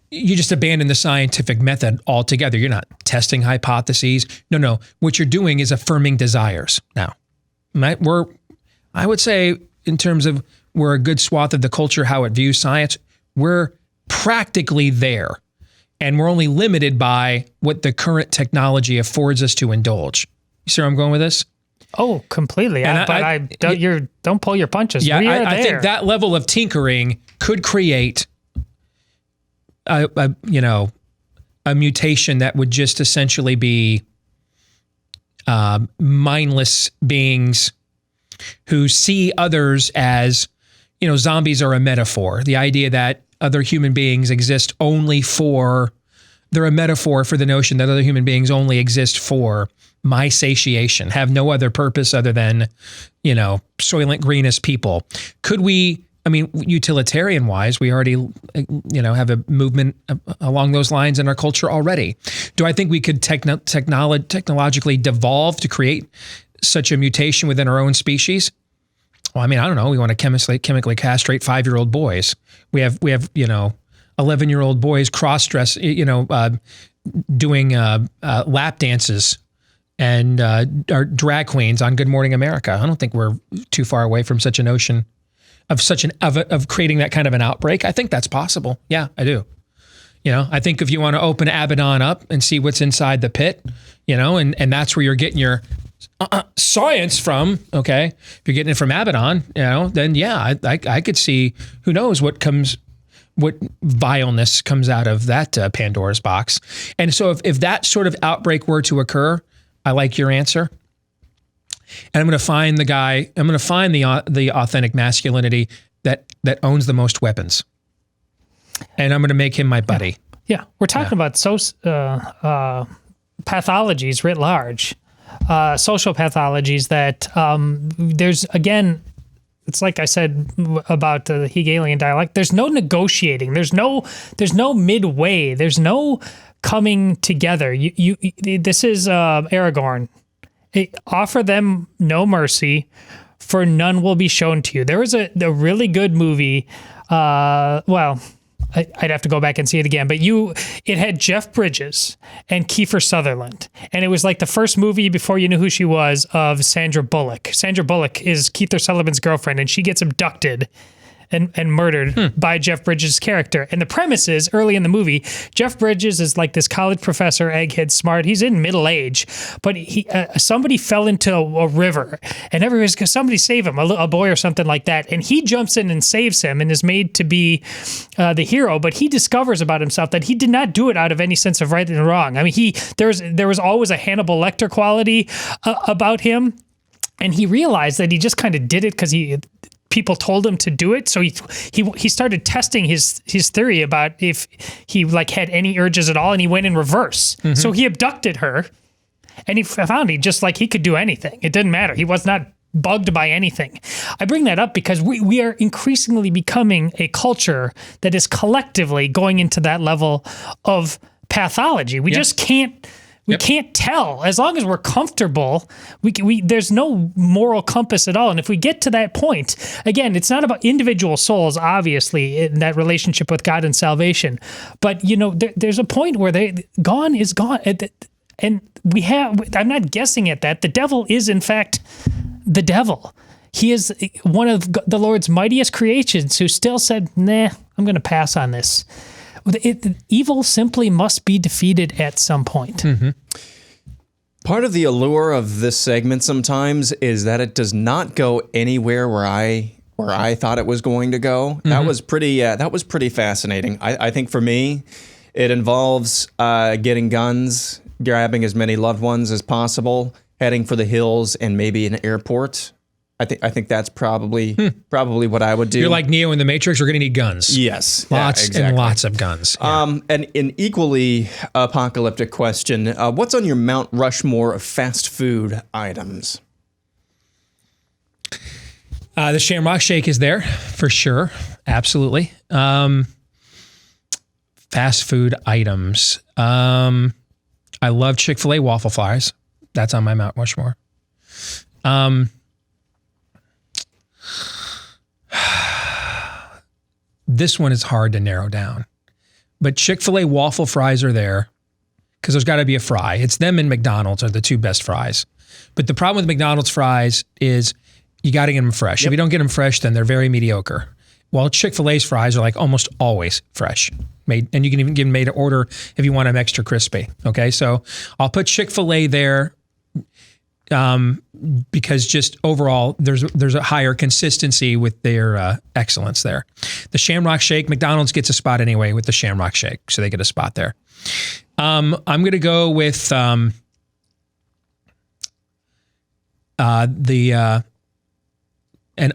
you just abandon the scientific method altogether. You're not testing hypotheses. No. What you're doing is affirming desires. Now, I would say in terms of we're a good swath of the culture, how it views science, we're practically there. And we're only limited by what the current technology affords us to indulge. You see where I'm going with this? Oh, completely. Don't pull your punches. Yeah, I think that level of tinkering could create a mutation that would just essentially be mindless beings who see others as, zombies are a metaphor. The idea that other human beings exist they're a metaphor for the notion that other human beings only exist for my satiation, have no other purpose other than, soylent green as people. Could we, utilitarian wise, we already, have a movement along those lines in our culture already. Do I think we could technologically devolve to create such a mutation within our own species? Well, I don't know. We want to chemically castrate 5-year-old boys. We have 11-year-old boys cross-dress, doing lap dances and are drag queens on Good Morning America. I don't think we're too far away from such a notion of creating that kind of an outbreak. I think that's possible. Yeah, I do. I think if you want to open Abaddon up and see what's inside the pit, and that's where you're getting your science from, okay? If you're getting it from Abaddon, then yeah, I could see, who knows what vileness comes out of that Pandora's box. And so if that sort of outbreak were to occur, I like your answer. And I'm going to find the authentic masculinity that owns the most weapons. And I'm going to make him my buddy. Yeah. We're talking about pathologies writ large, social pathologies that there's, again, it's like I said about the Hegelian dialect. There's no negotiating. There's no midway. There's no coming together. This is Aragorn. Offer them no mercy, for none will be shown to you. There was a really good movie. I'd have to go back and see it again, but it had Jeff Bridges and Kiefer Sutherland. And it was like the first movie before you knew who she was of Sandra Bullock. Sandra Bullock is Kiefer Sutherland's girlfriend, and she gets abducted and murdered by Jeff Bridges' character. And the premise is, early in the movie, Jeff Bridges is like this college professor, egghead smart. He's in middle age, but somebody fell into a river, and everybody's going, somebody save him, a boy or something like that. And he jumps in and saves him and is made to be the hero. But he discovers about himself that he did not do it out of any sense of right and wrong. There was always a Hannibal Lecter quality about him. And he realized that he just kind of did it because people told him to do it. So he started testing his theory about if he had any urges at all, and he went in reverse. Mm-hmm. So he abducted her, and he found he could do anything. It didn't matter. He was not bugged by anything. I bring that up because we are increasingly becoming a culture that is collectively going into that level of pathology. We just can't. We can't tell. As long as we're comfortable, there's no moral compass at all. And if we get to that point, again, it's not about individual souls, obviously, in that relationship with God and salvation. But, there's a point where gone is gone. And I'm not guessing at that. The devil is, in fact, the devil. He is one of the Lord's mightiest creations who still said, nah, I'm going to pass on this. Evil simply must be defeated at some point. Mm-hmm. Part of the allure of this segment sometimes is that it does not go anywhere where I thought it was going to go. Mm-hmm. That was pretty fascinating. I think for me, it involves getting guns, grabbing as many loved ones as possible, heading for the hills, and maybe an airport. I think that's probably what I would do. You're like Neo in the Matrix. We're going to need guns. Yes, lots and lots of guns. Yeah. And an equally apocalyptic question: what's on your Mount Rushmore of fast food items? The Shamrock Shake is there for sure. Absolutely. Fast food items. I love Chick-fil-A waffle fries. That's on my Mount Rushmore. This one is hard to narrow down. But Chick-fil-A waffle fries are there because there's got to be a fry. It's them and McDonald's are the two best fries. But the problem with McDonald's fries is you got to get them fresh. Yep. If you don't get them fresh, then they're very mediocre. While Chick-fil-A's fries are like almost always fresh. And you can even get them made to order if you want them extra crispy. Okay, so I'll put Chick-fil-A there because just overall there's a higher consistency with their excellence there. The Shamrock Shake, McDonald's gets a spot anyway with the Shamrock Shake, so they get a spot there. I'm going to go with an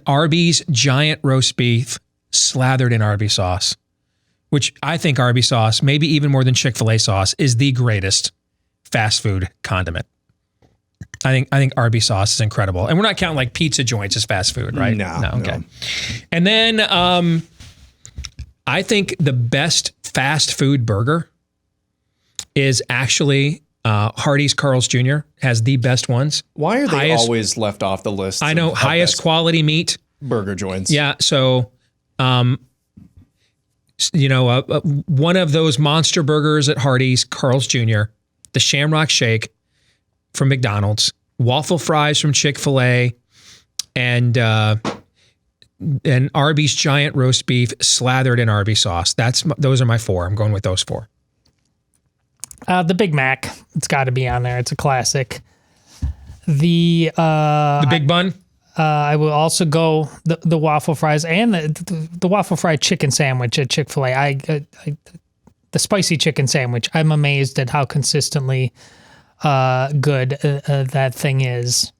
Arby's giant roast beef slathered in Arby's sauce, which I think Arby's sauce, maybe even more than Chick-fil-A sauce, is the greatest fast food condiment. I think Arby's sauce is incredible. And we're not counting like pizza joints as fast food, right? No. Okay. And then I think the best fast food burger is actually Hardee's Carl's Jr. has the best ones. Why are they always left off the list? I know, highest quality meat. Burger joints. Yeah, so one of those monster burgers at Hardee's, Carl's Jr., the Shamrock Shake from McDonald's, waffle fries from Chick-fil-A, and Arby's giant roast beef slathered in Arby's sauce. Those are my four. I'm going with those four. The Big Mac, it's got to be on there. It's a classic. The Big Bun. I will also go the waffle fries and the waffle fried chicken sandwich at Chick-fil-A. The spicy chicken sandwich. I'm amazed at how consistently good that thing is.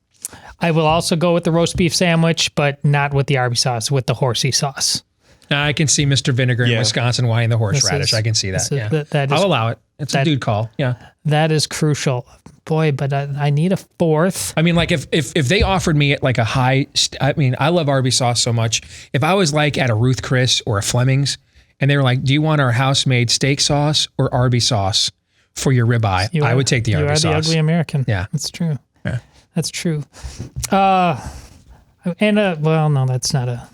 I will also go with the roast beef sandwich, but not with the Arby's sauce, with the horsey sauce. I can see Mr. Vinegar in Wisconsin wanting the horseradish. I can see that. I'll allow it. It's a dude call. Yeah. That is crucial. Boy, but I need a fourth. I mean, like if they offered me at like a high, I love Arby's sauce so much. If I was like at a Ruth Chris or a Fleming's and they were like, do you want our house-made steak sauce or Arby's sauce for your ribeye? I would take the Arby's sauce. You are the ugly American. Yeah. That's true. Yeah. That's true. No, that's not a...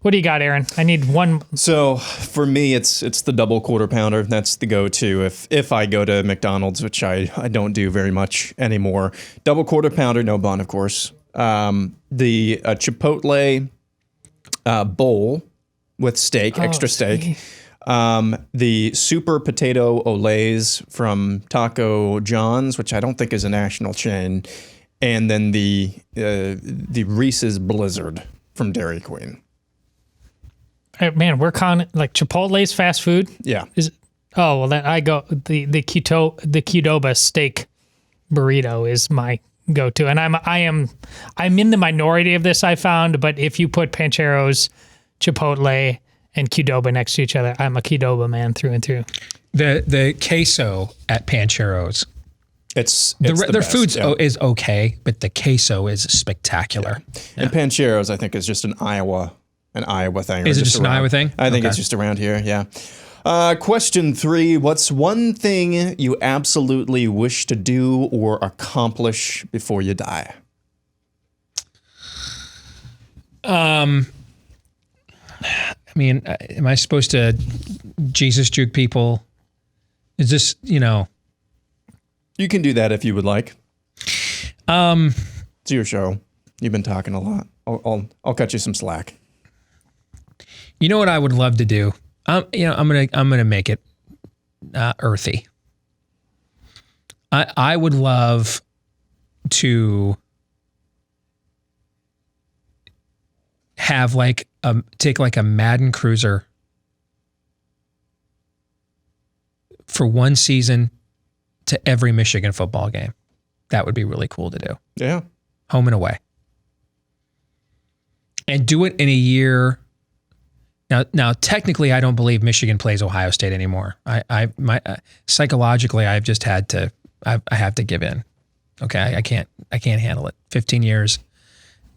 What do you got, Aaron? I need one. So for me, it's the double quarter pounder. That's the go-to if I go to McDonald's, which I don't do very much anymore. Double quarter pounder, no bun, of course. The Chipotle bowl with steak, extra steak. The super potato olays from Taco John's, which I don't think is a national chain, and then the Reese's Blizzard from Dairy Queen. Man, we're like Chipotle's fast food. Yeah. Well, then I go the Qdoba steak burrito is my go-to, and I'm in the minority of this. I found, but if you put Pancheros, Chipotle, and Qdoba next to each other, I'm a Qdoba man through and through. The queso at Pancheros. Their food is okay, but the queso is spectacular. Yeah. And Pancheros, I think, is just an Iowa thing. Is it just an Iowa thing? I think it's just around here, yeah. Question 3, what's one thing you absolutely wish to do or accomplish before you die? Am I supposed to Jesus juke people? Is this, You can do that if you would like. It's your show. You've been talking a lot. I'll cut you some slack. You know what I would love to do? I'm gonna make it earthy. I would love to have take a Madden cruiser for one season to every Michigan football game. That would be really cool to do. Yeah. Home and away. And do it in a year. Now, technically, I don't believe Michigan plays Ohio State anymore. Psychologically, I've just had to. I have to give in. Okay, I can't handle it. 15 years.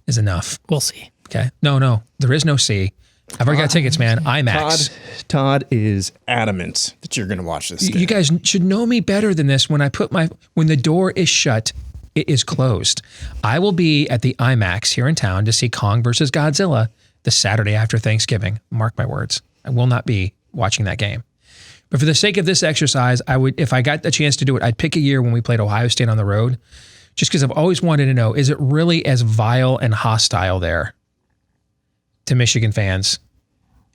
is enough. We'll see. Okay. No, there is no C. I've already got tickets, man. IMAX. Todd is adamant that you're going to watch this. You guys should know me better than this. When the door is shut, it is closed. I will be at the IMAX here in town to see Kong versus Godzilla the Saturday after Thanksgiving. Mark my words. I will not be watching that game. But for the sake of this exercise, I would, if I got the chance to do it, I'd pick a year when we played Ohio State on the road, just because I've always wanted to know, is it really as vile and hostile there to Michigan fans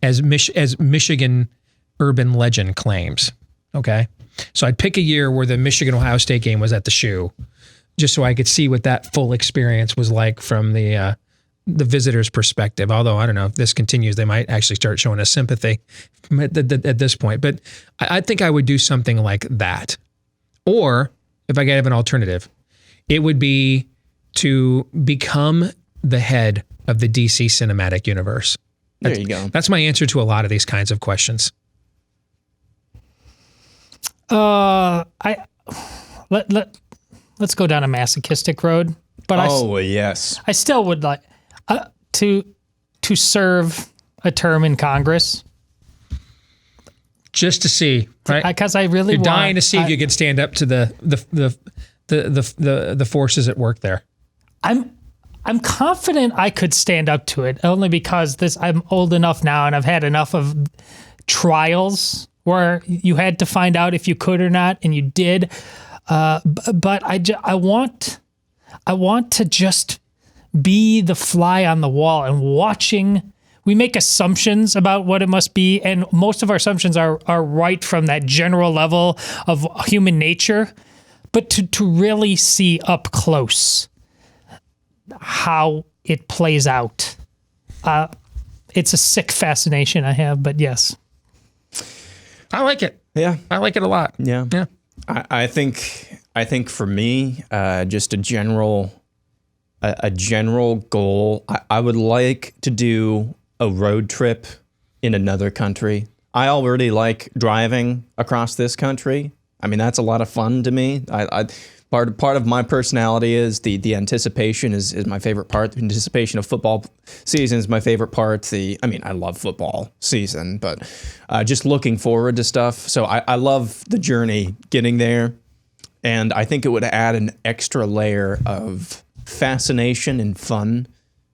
as Michigan urban legend claims? Okay. So I'd pick a year where the Michigan-Ohio State game was at the Shoe, just so I could see what that full experience was like from the visitor's perspective. Although, I don't know, if this continues, they might actually start showing us sympathy at this point. But I think I would do something like that. Or, if I could have an alternative, it would be to become the head of the DC cinematic universe. There you go. That's my answer to a lot of these kinds of questions. Let's go down a masochistic road. But yes, I still would like to serve a term in Congress, just to see, right? Because I really You're dying to see if you could stand up to the forces at work there. I'm confident I could stand up to it, only because I'm old enough now and I've had enough of trials where you had to find out if you could or not, and you did. But I want to just be the fly on the wall and watching. We make assumptions about what it must be, and most of our assumptions are right from that general level of human nature. But to really see up close how it plays out, it's a sick fascination I have. But yes, I like it. Yeah, I like it a lot. Yeah. Yeah. I think for me, just a general goal, I would like to do a road trip in another country. I already like driving across this country. I mean, that's a lot of fun to me. Part of my personality is the anticipation is my favorite part. The anticipation of football season is my favorite part. I love football season, but just looking forward to stuff. So I love the journey getting there. And I think it would add an extra layer of fascination and fun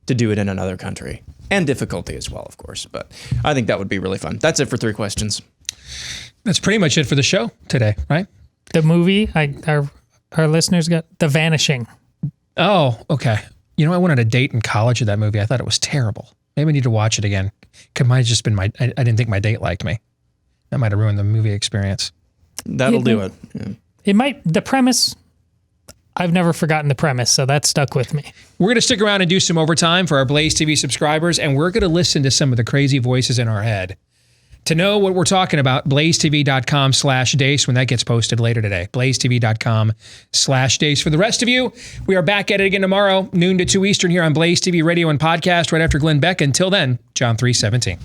to do it in another country. And difficulty as well, of course. But I think that would be really fun. That's it for 3 questions. That's pretty much it for the show today, right? The movie, our listeners got The Vanishing. Oh, okay. You know, I went on a date in college with that movie. I thought it was terrible. Maybe I need to watch it again. It might have just been I didn't think my date liked me. That might have ruined the movie experience. That'll do it. Yeah. It might, the premise, I've never forgotten the premise, so that stuck with me. We're going to stick around and do some overtime for our Blaze TV subscribers, and we're going to listen to some of the crazy voices in our head. To know what we're talking about, blazetv.com/Deace when that gets posted later today. blazetv.com/Deace. For the rest of you, we are back at it again tomorrow, noon to 2 Eastern here on Blaze TV Radio and podcast right after Glenn Beck. Until then, John 3:17.